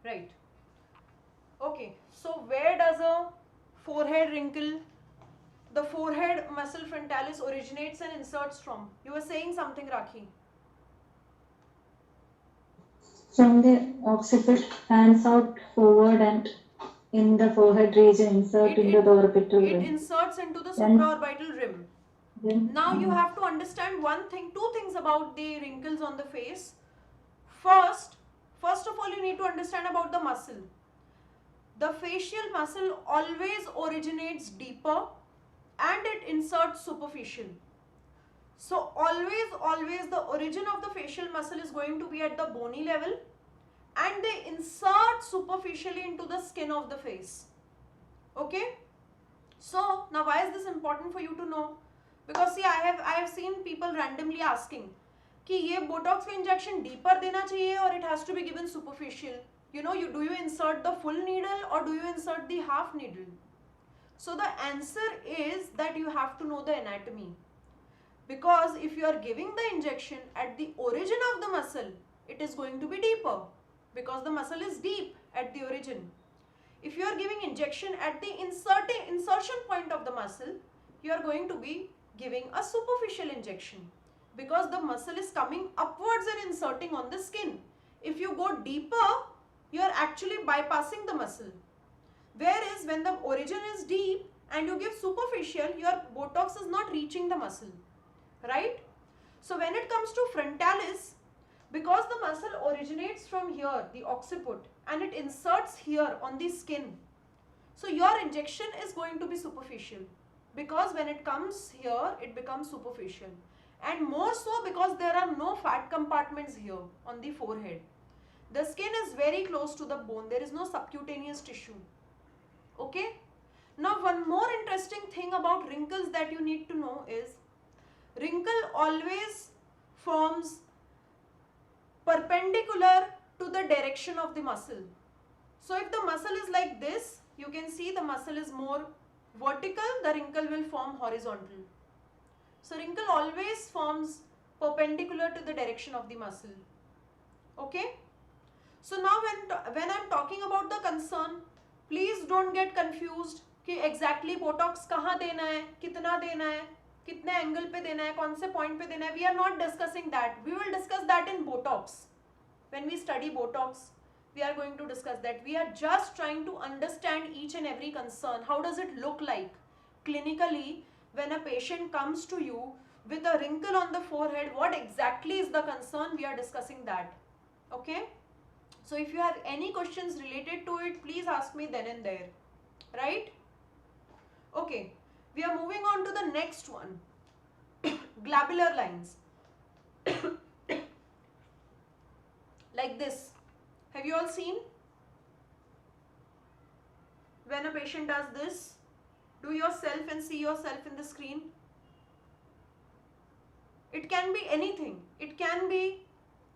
Right. Okay, so where does a forehead wrinkle, the forehead muscle frontalis originates and inserts from? You were saying something, Rakhi. From the occiput, hands out forward and in the forehead region, insert into the orbital It rim. inserts into the Then- supraorbital rim. Then, Now you have to understand one thing, two things about the wrinkles on the face. First of all, you need to understand about the muscle. The facial muscle always originates deeper and it inserts superficial. So always the origin of the facial muscle is going to be at the bony level and they insert superficially into the skin of the face. Okay? So now why is this important for you to know? Because see, I have seen people randomly asking कि ये Botox का injection deeper देना चाहिए और it has to be given superficial. You know, do you insert the full needle or do you insert the half needle? So the answer is that you have to know the anatomy. Because if you are giving the injection at the origin of the muscle, it is going to be deeper because the muscle is deep at the origin. If you are giving injection at the insertion point of the muscle, you are going to be giving a superficial injection because the muscle is coming upwards and inserting on the skin. If you go deeper, you are actually bypassing the muscle. Whereas when the origin is deep and you give superficial, your botox is not reaching the muscle, right? So when it comes to frontalis, because the muscle originates from here, the occiput, and it inserts here on the skin, so your injection is going to be superficial because when it comes here, it becomes superficial. And more so because there are no fat compartments here on the forehead. The skin is very close to the bone. There is no subcutaneous tissue. Okay? Now one more interesting thing about wrinkles that you need to know is wrinkle always forms perpendicular to the direction of the muscle. So if the muscle is like this, you can see the muscle is more vertical, the wrinkle will form horizontal. So wrinkle always forms perpendicular to the direction of the muscle. Okay? So now when I'm talking about the concern, please don't get confused कि exactly botox कहाँ देना है, कितना देना है, कितने angle पे देना है, कौन से point पे देना है. We are not discussing that. We will discuss that in botox. When we study botox, we are going to discuss that. We are just trying to understand each and every concern. How does it look like clinically when a patient comes to you with a wrinkle on the forehead, what exactly is the concern? We are discussing that. Okay. So if you have any questions related to it, please ask me then and there. Right? Okay. We are moving on to the next one. Globular lines. Like this. Have you all seen? When a patient does this, do yourself and see yourself in the screen. It can be anything. It can be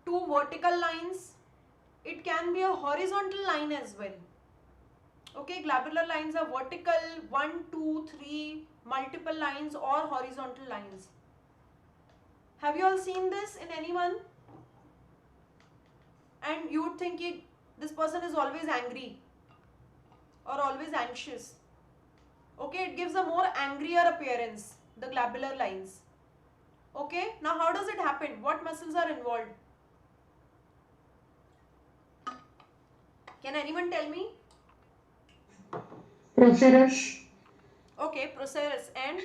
two vertical lines. It can be a horizontal line as well. Okay, globular lines are vertical, 1, 2, 3, multiple lines or horizontal lines. Have you all seen this in anyone? And you would think this person is always angry or always anxious. Okay, it gives a more angrier appearance, the globular lines. Okay, now how does it happen? What muscles are involved? Can anyone tell me? Procerus. Okay, procerus and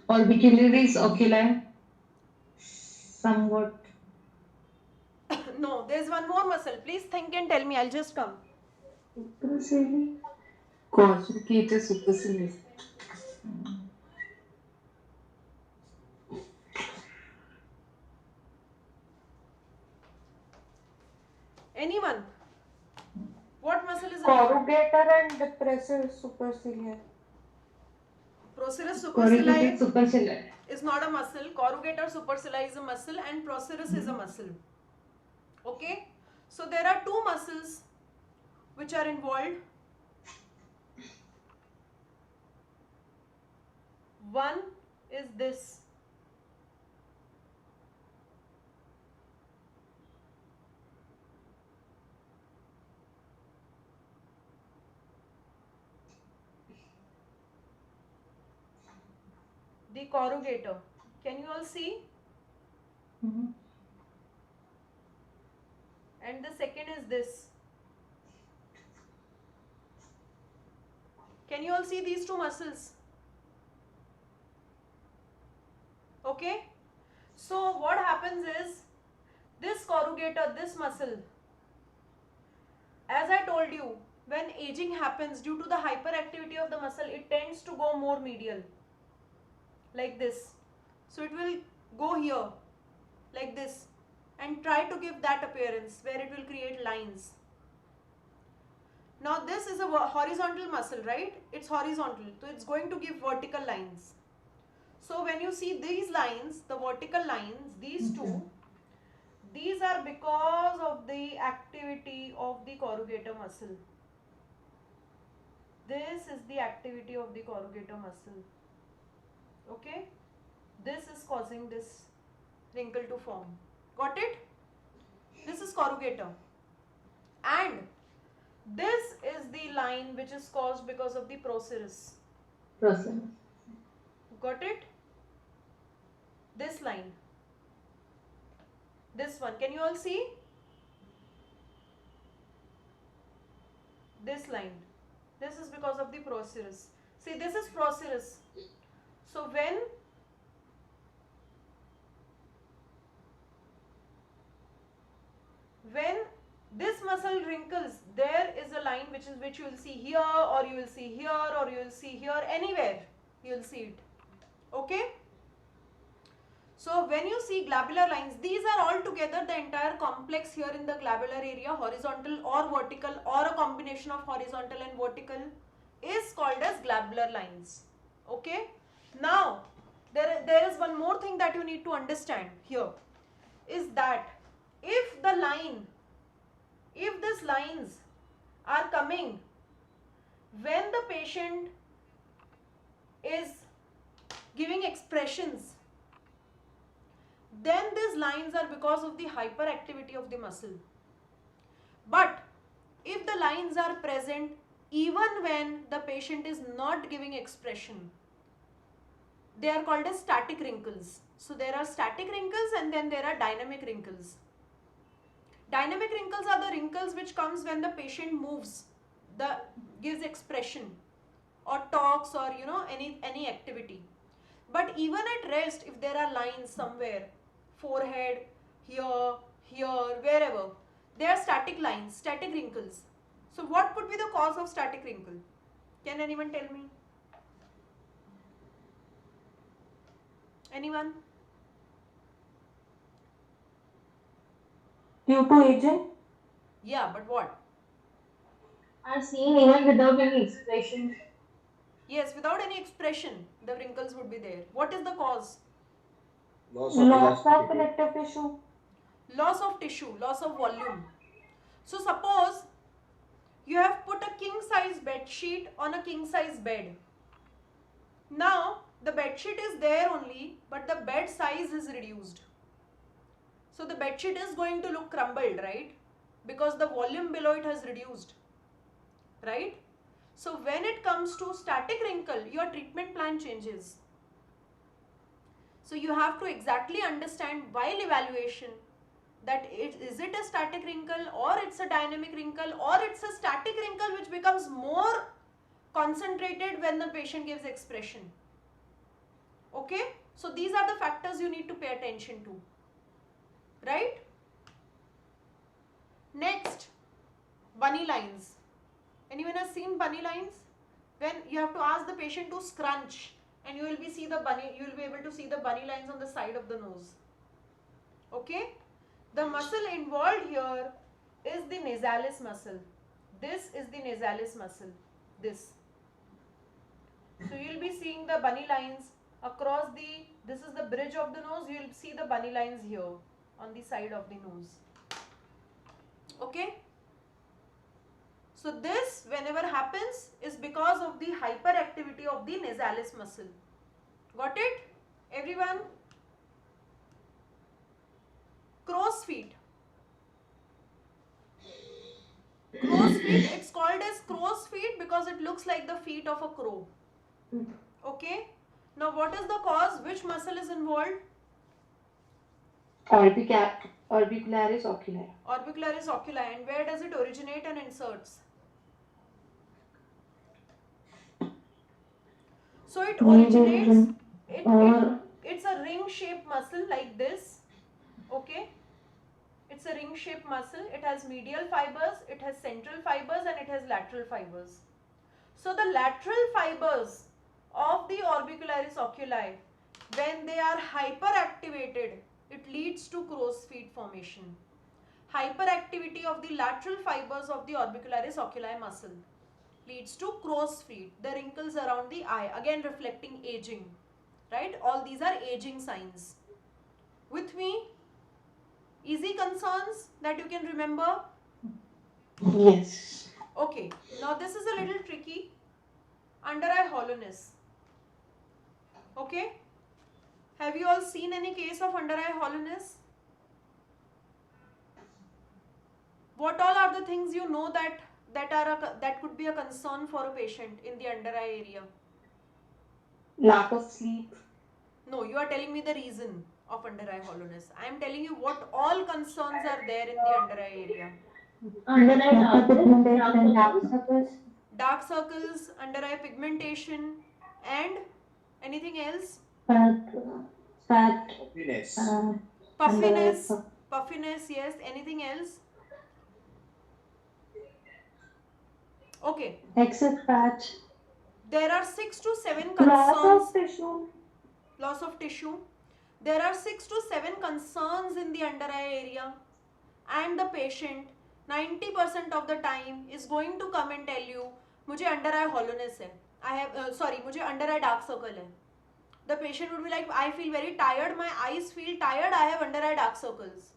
Orbicularis oculi. Somewhat. no, there's one more muscle. Please think and tell me. I'll just come. Supercilii. Conjugator supercilious. Anyone? What muscle is involved? Corrugator and depressor superciliary. Procerus Corrugated supercilii superciliary. is not a muscle. Corrugator supercilii is a muscle and procerus is a muscle. Okay? So there are two muscles which are involved. One is this. The corrugator. Can you all see? And the second is this. Can you all see these two muscles? Okay? So what happens is, this corrugator, this muscle, as I told you, when aging happens due to the hyperactivity of the muscle, it tends to go more medial. Like this. So it will go here, like this, and try to give that appearance where it will create lines. Now this is a horizontal muscle, right? It's horizontal, so it's going to give vertical lines. So when you see these lines, the vertical lines, these two, these are because of the activity of the corrugator muscle. This is the activity of the corrugator muscle. Okay? This is causing this wrinkle to form. Got it? This is corrugator. And this is the line which is caused because of the procerus. Procerus. Got it? This line. This one. Can you all see? This line. This is because of the procerus. See, this is procerus. So when this muscle wrinkles, there is a line which you will see here, or you will see here, or you will see here, anywhere you will see it. Okay? So when you see globular lines, these are all together the entire complex here in the globular area, horizontal or vertical, or a combination of horizontal and vertical, is called as globular lines. Okay? Now, there is one more thing that you need to understand here, is that if these lines are coming when the patient is giving expressions, then these lines are because of the hyperactivity of the muscle. But if the lines are present even when the patient is not giving expression, they are called as static wrinkles. So there are static wrinkles and then there are dynamic wrinkles. Dynamic wrinkles are the wrinkles which comes when the patient moves, gives expression. or talks or any activity. But even at rest, if there are lines somewhere, forehead, here, here, wherever, they are static lines, static wrinkles. So what could be the cause of static wrinkle? Can anyone tell me? Anyone? Due to aging? Yeah, but what? Are seen even without any expression. Yes, without any expression, the wrinkles would be there. What is the cause? Loss of Loss of elasticity. connective tissue? Loss of tissue, loss of volume. So suppose you have put a king size bed sheet on a king size bed. Now the bed sheet is there only, but the bed size is reduced. So the bed sheet is going to look crumbled, right? Because the volume below it has reduced, right? So when it comes to static wrinkle, your treatment plan changes. So you have to exactly understand while evaluation that is it a static wrinkle or it's a dynamic wrinkle or it's a static wrinkle which becomes more concentrated when the patient gives expression. Okay? So these are the factors you need to pay attention to. Right? Next, bunny lines. Anyone has seen bunny lines? When you have to ask the patient to scrunch and you will be able to see the bunny lines on the side of the nose. Okay? The muscle involved here is the nasalis muscle. This is the nasalis muscle. This. So you will be seeing the bunny lines across this is the bridge of the nose. You will see the bunny lines here on the side of the nose. Okay? So this, whenever happens, is because of the hyperactivity of the nasalis muscle. Got it? Everyone? Crow's feet. Crow's feet, it's called as crow's feet because it looks like the feet of a crow. Okay? Now what is the cause? Which muscle is involved? Orbicularis oculi. Orbicularis oculi. And where does it originate and inserts? So it originates, it's a ring shaped muscle like this. Okay? It's a ring shaped muscle. It has medial fibers, it has central fibers and it has lateral fibers. So the lateral fibers of the orbicularis oculi, when they are hyperactivated, it leads to crow's feet formation. Hyperactivity of the lateral fibers of the orbicularis oculi muscle leads to crow's feet, the wrinkles around the eye, again reflecting aging, right? All these are aging signs. With me? Easy concerns that you can remember? Yes. Okay, now this is a little tricky. Under eye hollowness. Okay? Have you all seen any case of under eye hollowness? What all are the things you know that could be a concern for a patient in the under eye area? Lack of sleep. No, you are telling me the reason of under eye hollowness. I am telling you what all concerns are there in the under eye area. Under eye Pigmentation, dark dark circles. Dark circles, under eye pigmentation, and anything else? Fat, Happiness. Puffiness. Puffiness, yes. Anything else? Okay. excess fat, There are 6 to 7 Loss concerns. of tissue. Loss of tissue. There are 6 to 7 concerns in the under eye area, and the patient 90% of the time is going to come and tell you, मुझे under eye hollowness है. मुझे under eye dark circle है. The patient would be like, I feel very tired, my eyes feel tired, I have under eye dark circles.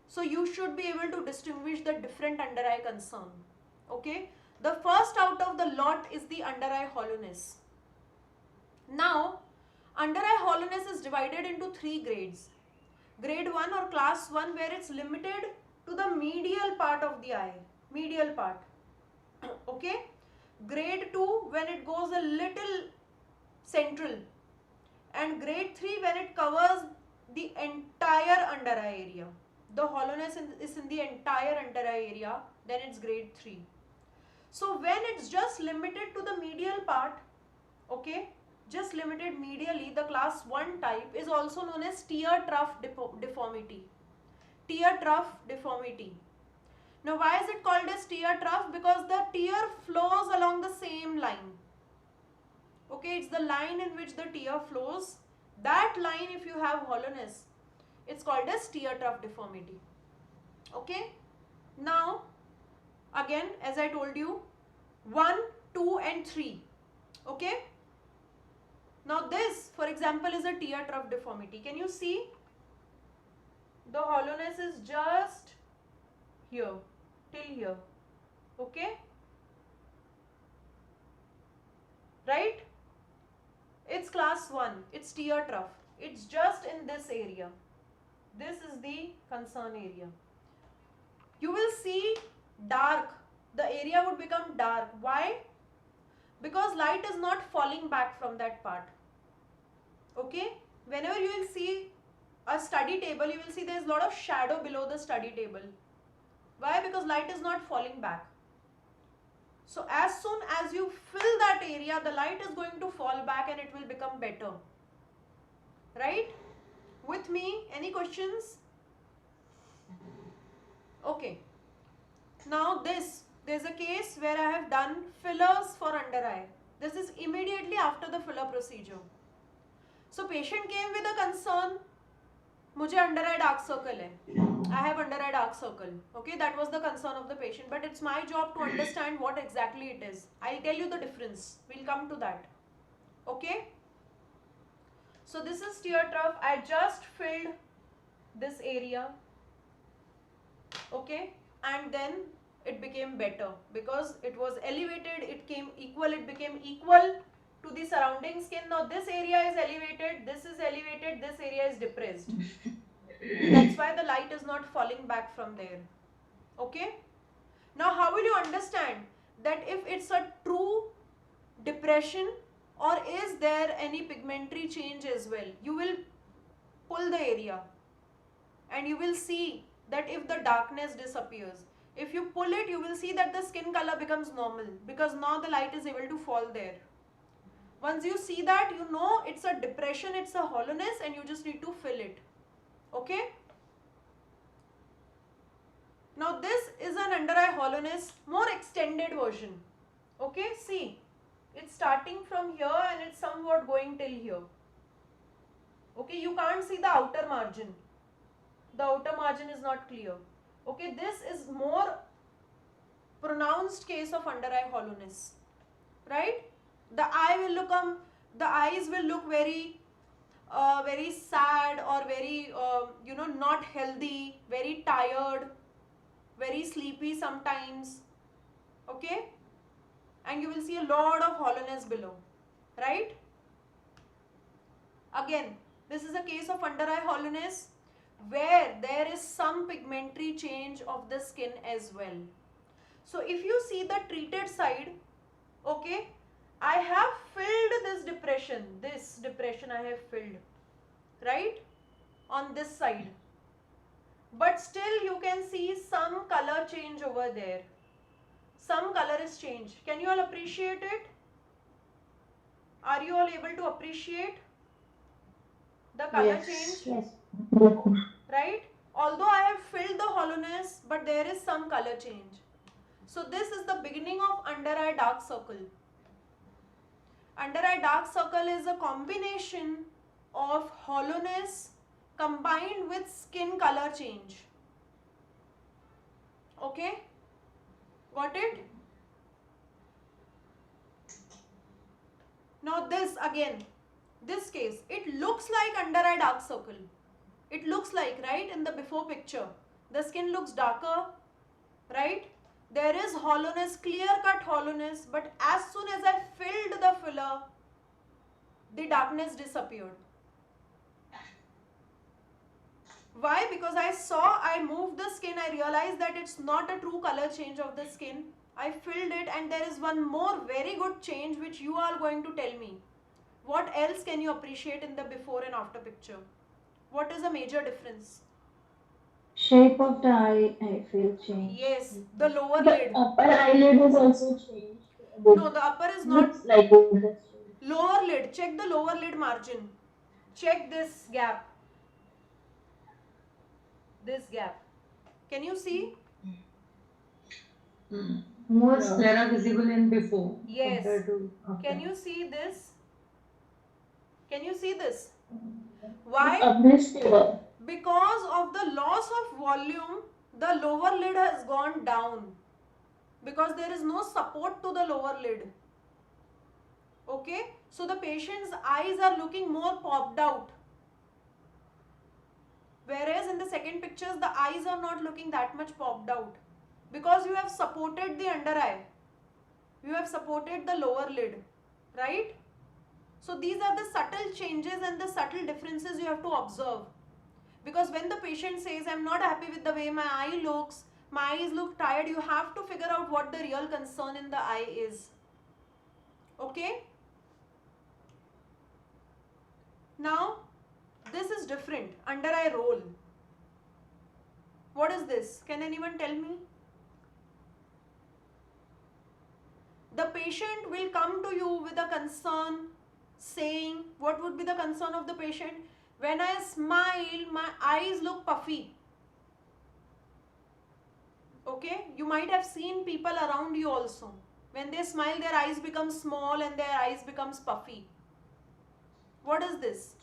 So you should be able to distinguish the different under eye concern. Okay? The first out of the lot is the under eye hollowness. Now, under eye hollowness is divided into 3 grades. Grade 1 or class 1, where it's limited to the medial part of the eye. Medial part. Okay? Grade 2, when it goes a little central. And grade 3, when it covers the entire under eye area. The hollowness is in the entire under eye area, then it's grade 3. So when it's just limited to the medial part, okay, just limited medially, the class 1 type is also known as tear trough deformity. Tear trough deformity. Now why is it called as tear trough? Because the tear flows along the same line. Okay, it's the line in which the tear flows. That line, if you have hollowness, it's called as tear trough deformity. Okay. Now, again, as I told you, 1, 2 and 3. Okay. Now this, for example, is a tear trough deformity. Can you see? The hollowness is just here, till here. Okay. Right? It's class 1. It's tear trough. It's just in this area. This is the concern area. You will see dark. The area would become dark. Why? Because light is not falling back from that part. Okay? Whenever you will see a study table, you will see there is a lot of shadow below the study table. Why? Because light is not falling back. So as soon as you fill that area, the light is going to fall back and it will become better. Right? With me? Any questions? Okay. Now there's a case where I have done fillers for under eye. This is immediately after the filler procedure. So patient came with a concern, मुझे under eye dark circle है. I have under eye dark circle. Okay, that was the concern of the patient. But it's my job to understand what exactly it is. I'll tell you the difference. We'll come to that. Okay. So this is tear trough. I just filled this area. Okay. And then it became better because it was elevated. It came equal. It became equal to the surrounding skin. Now this area is elevated. This is elevated. This area is depressed. That's why the light is not falling back from there. Okay. Now how will you understand that if it's a true depression or is there any pigmentary change as well? You will pull the area and you will see that if the darkness disappears. If you pull it, you will see that the skin color becomes normal because now the light is able to fall there. Once you see that, you know it's a depression, it's a hollowness and you just need to fill it. Okay. Now this is an under eye hollowness, more extended version. Okay, see, it's starting from here and it's somewhat going till here. Okay, you can't see the outer margin. The outer margin is not clear. Okay, this is more pronounced case of under eye hollowness. Right? The eyes will look very very sad or very not healthy, very tired, very sleepy sometimes. Okay, and you will see a lot of hollowness below. Right? Again, this is a case of under eye hollowness where there is some pigmentary change of the skin as well. So if you see the treated side, okay, I have filled this depression I have filled, right, on this side. But still you can see some color change over there. Some color is changed. Can you all appreciate it? Are you all able to appreciate the color change? Yes. Right? Although I have filled the hollowness, but there is some color change. So this is the beginning of under eye dark circle. Under eye dark circle is a combination of hollowness combined with skin color change. Okay? Got it? Now this again, this case, it looks like under eye dark circle. It looks like, right, in the before picture. The skin looks darker, right? There is hollowness, clear-cut hollowness, but as soon as I filled the filler, the darkness disappeared. Why? Because I moved the skin, I realized that it's not a true color change of the skin. I filled it and there is one more very good change which you are going to tell me. What else can you appreciate in the before and after picture? What is a major difference? Shape of the eye, I feel changed. Yes, the lower The lid. upper eyelid is also changed a No, bit. the upper is not. Looks like it has changed. Lower lid. Check the lower lid margin. Check this gap. This gap. Can you see? More sclera visible in before Yes. compared to after. Can you see this? Can you see this? It's Why? unstable. Because of the loss of volume, the lower lid has gone down. Because there is no support to the lower lid. Okay? So the patient's eyes are looking more popped out. Whereas in the second pictures, the eyes are not looking that much popped out. Because you have supported the under eye. You have supported the lower lid. Right? So these are the subtle changes and the subtle differences you have to observe. Because when the patient says, I'm not happy with the way my eye looks, my eyes look tired, you have to figure out what the real concern in the eye is. Okay? Now, this is different. Under eye roll. What is this? Can anyone tell me? The patient will come to you with a concern saying, what would be the concern of the patient? When I smile, my eyes look puffy. Okay? You might have seen people around you also. When they smile, their eyes become small and their eyes becomes puffy. What is this?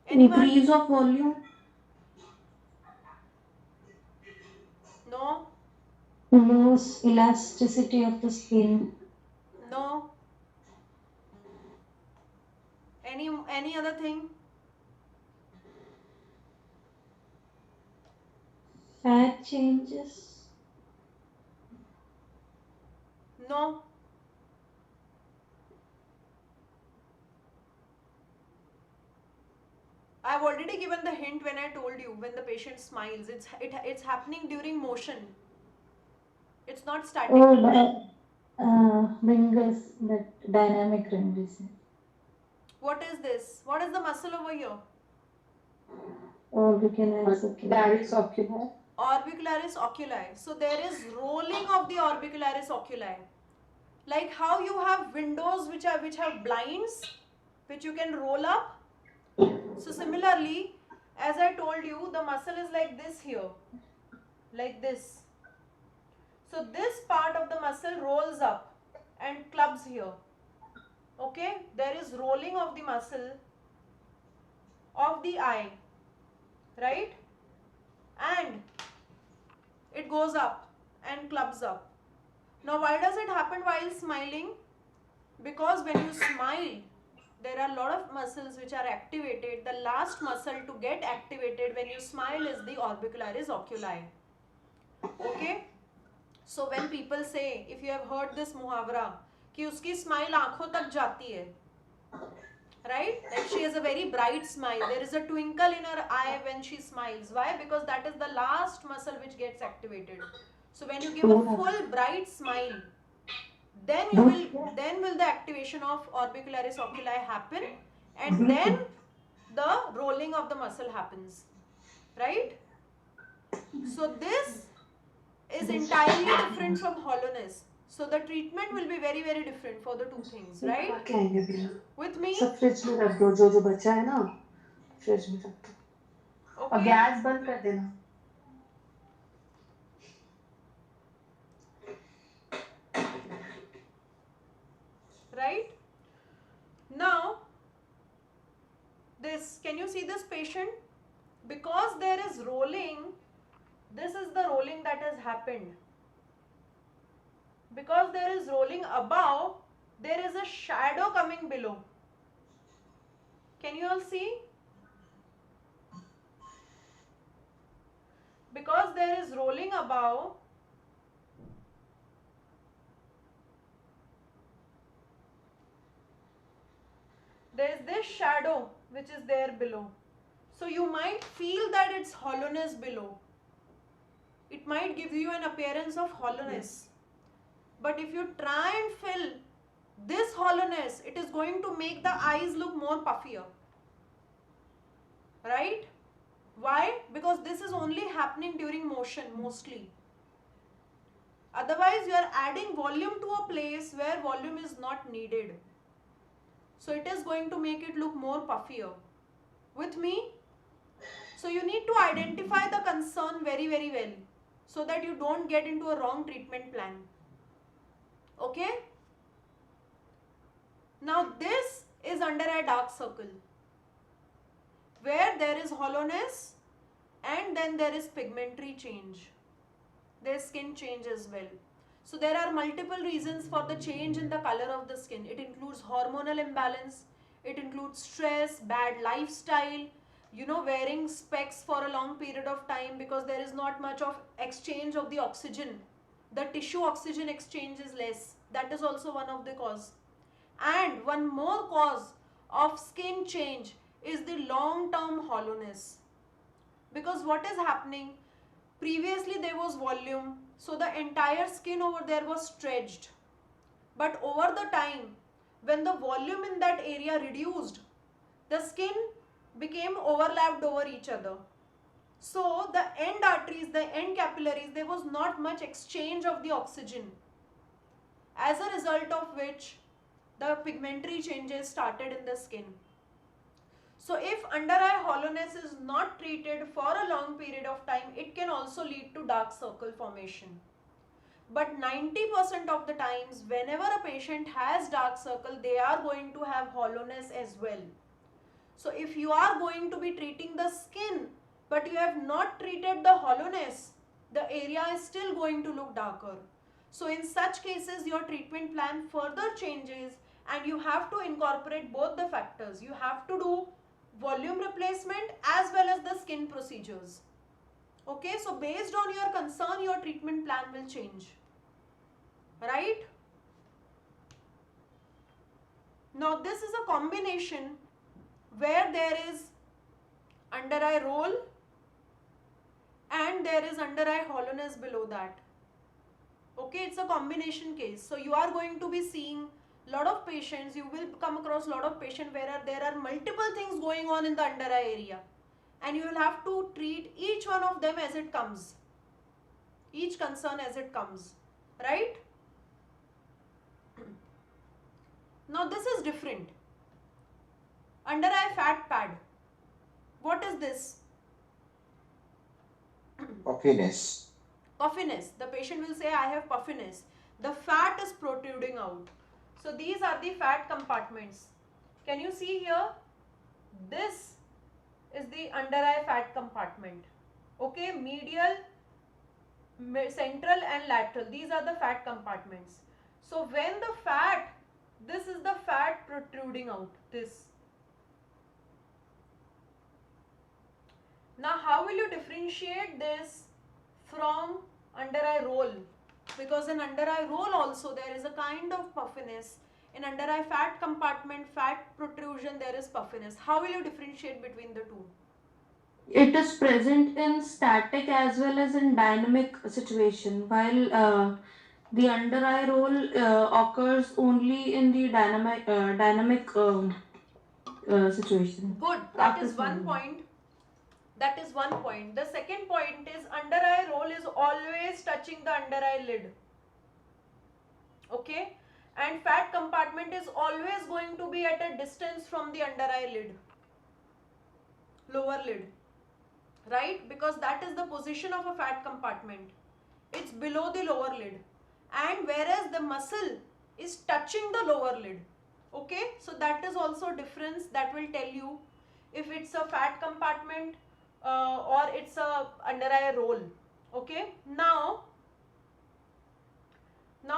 Anyone? Increase of volume. No? Loose elasticity of the skin. No? Any other thing? Fat changes. No? I've already given the hint when I told you when the patient smiles. It's happening during motion. It's not static. Oh, fingers, that dynamic ranges. What is this? What is the muscle over here? Orbicularis oculi. Orbicularis oculi. Orbicularis oculi. So there is rolling of the orbicularis oculi. Like how you have windows which have blinds which you can roll up. So similarly, as I told you, the muscle is like this here. Like this. So this part of the muscle rolls up and clubs here. Okay? There is rolling of the muscle of the eye. Right? And it goes up and clubs up. Now why does it happen while smiling? Because when you smile, there are a lot of muscles which are activated. The last muscle to get activated when you smile is the orbicularis oculi. Okay? So when people say, if you have heard this muhavra, कि उसकी smile आँखों तक जाती है, right? Like she has a very bright smile. There is a twinkle in her eye when she smiles. Why? Because that is the last muscle which gets activated. So when you give a full bright smile, then will the activation of orbicularis oculi happen, and then the rolling of the muscle happens, right? So this is entirely different from hollowness. So the treatment will be very very different for the two things, right? क्या आएंगे भैया With me? सब fridge में रख दो जो जो बचा है ना फ्रिज में रख दो और Okay. गैस बंद कर देना Right? Now, this, can you see this patient? Because there is rolling, this is the rolling that has happened. Because there is rolling above, there is a shadow coming below. Can you all see? Because there is rolling above, there is this shadow which is there below. So you might feel that it's hollowness below. It might give you an appearance of hollowness. But if you try and fill this hollowness, it is going to make the eyes look more puffier. Right? Why? Because this is only happening during motion mostly. Otherwise, you are adding volume to a place where volume is not needed. So it is going to make it look more puffier. With me? So you need to identify the concern very, very well so that you don't get into a wrong treatment plan. Okay? Now this is under eye dark circle where there is hollowness and then there is pigmentary change. Their skin change as well. So there are multiple reasons for the change in the color of the skin. It includes hormonal imbalance, it includes stress, bad lifestyle, wearing specs for a long period of time because there is not much of exchange of the oxygen. The tissue oxygen exchange is less. That is also one of the cause. And one more cause of skin change is the long-term hollowness. Because what is happening? Previously there was volume, so the entire skin over there was stretched. But over the time, when the volume in that area reduced, the skin became overlapped over each other. So the end arteries, the end capillaries, there was not much exchange of the oxygen. As a result of which, the pigmentary changes started in the skin. So if under eye hollowness is not treated for a long period of time, it can also lead to dark circle formation. But 90% of the times, whenever a patient has dark circle, they are going to have hollowness as well. So if you are going to be treating the skin, but you have not treated the hollowness, the area is still going to look darker. So in such cases, your treatment plan further changes and you have to incorporate both the factors. You have to do volume replacement as well as the skin procedures. Okay, so based on your concern, your treatment plan will change. Right? Now this is a combination where there is under eye roll and there is under eye hollowness below that. Okay, it's a combination case. So you are going to be seeing lot of patients, you will come across lot of patients where there are multiple things going on in the under eye area and you will have to treat each one of them as it comes, each concern as it comes, right? Now this is different. Under eye fat pad, what is this? Puffiness. Puffiness. The patient will say, I have puffiness. The fat is protruding out. So these are the fat compartments. Can you see here? This is the under eye fat compartment. Okay, medial, central and lateral. These are the fat compartments. So when the fat, this is the fat protruding out, this. Now how will you differentiate this from under eye roll? Because in under eye roll also there is a kind of puffiness. In under eye fat compartment, fat protrusion, there is puffiness. How will you differentiate between the two? It is present in static as well as in dynamic situation, while the under eye roll occurs only in the dynamic situation. Good, that After is one swallowing. point. That is one point. The second point is under eye roll is always touching the under eye lid. Okay? And fat compartment is always going to be at a distance from the under eye lid, lower lid, right? Because that is the position of a fat compartment. It's below the lower lid, and whereas the muscle is touching the lower lid. Okay, so that is also difference that will tell you if it's a fat compartment or it's a under eye roll. Okay, now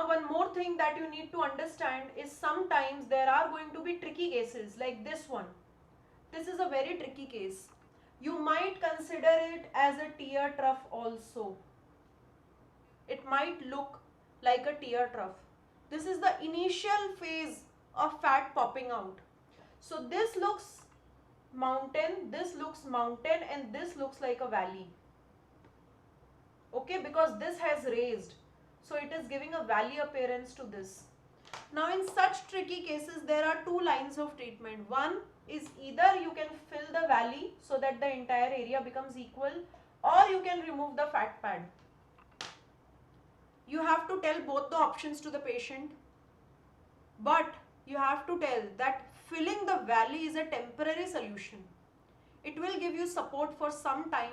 one more thing that you need to understand is sometimes there are going to be tricky cases like this one. This is a very tricky case. You might consider it as a tear trough also. It might look like a tear trough. This is the initial phase of fat popping out. So this looks mountain, this looks mountain, and this looks like a valley. Okay, because this has raised. So it is giving a valley appearance to this. Now in such tricky cases, there are two lines of treatment. One is either you can fill the valley so that the entire area becomes equal, or you can remove the fat pad. You have to tell both the options to the patient, but you have to tell that filling the valley is a temporary solution. It will give you support for some time,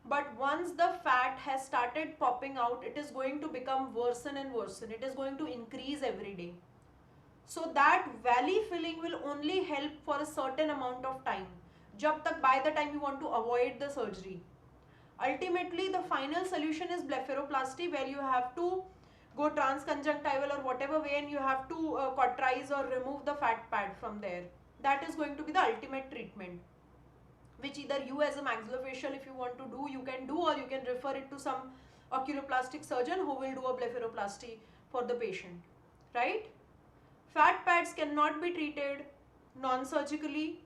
but once the fat has started popping out, it is going to become worsen and worsen. It is going to increase every day. So that valley filling will only help for a certain amount of time, jab tak by the time you want to avoid the surgery. Ultimately, the final solution is blepharoplasty, where you have to go transconjunctival or whatever way, and you have to cauterize or remove the fat pad from there. That is going to be the ultimate treatment, which either you as a maxillofacial, if you want to do, you can do, or you can refer it to some oculoplastic surgeon who will do a blepharoplasty for the patient, right? Fat pads cannot be treated non-surgically.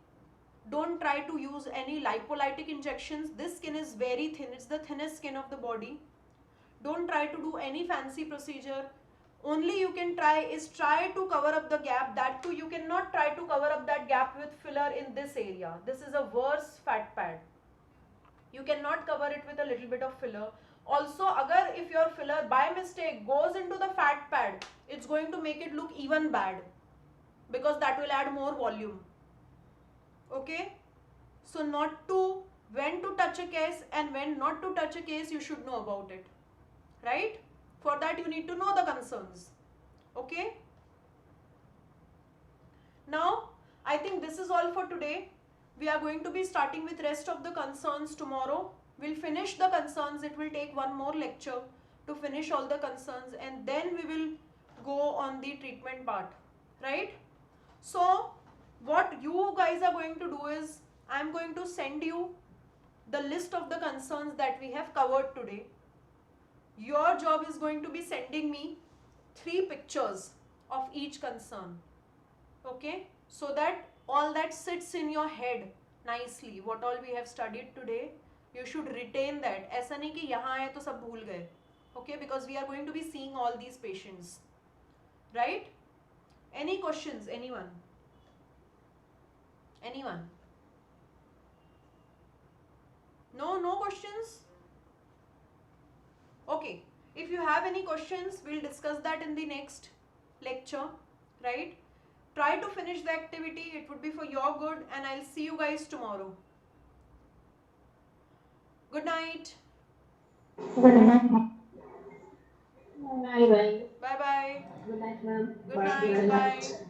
Don't try to use any lipolytic injections. This skin is very thin. It's the thinnest skin of the body. Don't try to do any fancy procedure. Only you can try is try to cover up the gap. That too, you cannot try to cover up that gap with filler in this area. This is a worse fat pad. You cannot cover it with a little bit of filler. Also, agar if your filler by mistake goes into the fat pad, it's going to make it look even bad, because that will add more volume. Okay, so not to, when to touch a case and when not to touch a case, you should know about it, right? For that you need to know the concerns. Okay, now I think this is all for today. We are going to be starting with rest of the concerns tomorrow. We'll finish the concerns. It will take one more lecture to finish all the concerns, and then we will go on the treatment part, right? So what you guys are going to do is, I'm going to send you the list of the concerns that we have covered today. Your job is going to be sending me 3 pictures of each concern. Okay, so that all that sits in your head nicely. What all we have studied today, you should retain that. ऐसा नहीं कि यहाँ है तो सब भूल गए. Okay, because we are going to be seeing all these patients, right? Any questions? Anyone? Anyone? No questions? Okay, if you have any questions, we'll discuss that in the next lecture, right? Try to finish the activity. It would be for your good, and I'll see you guys tomorrow. Good night. Good night. Bye bye. Bye bye. Good night, ma'am. Good night. Bye.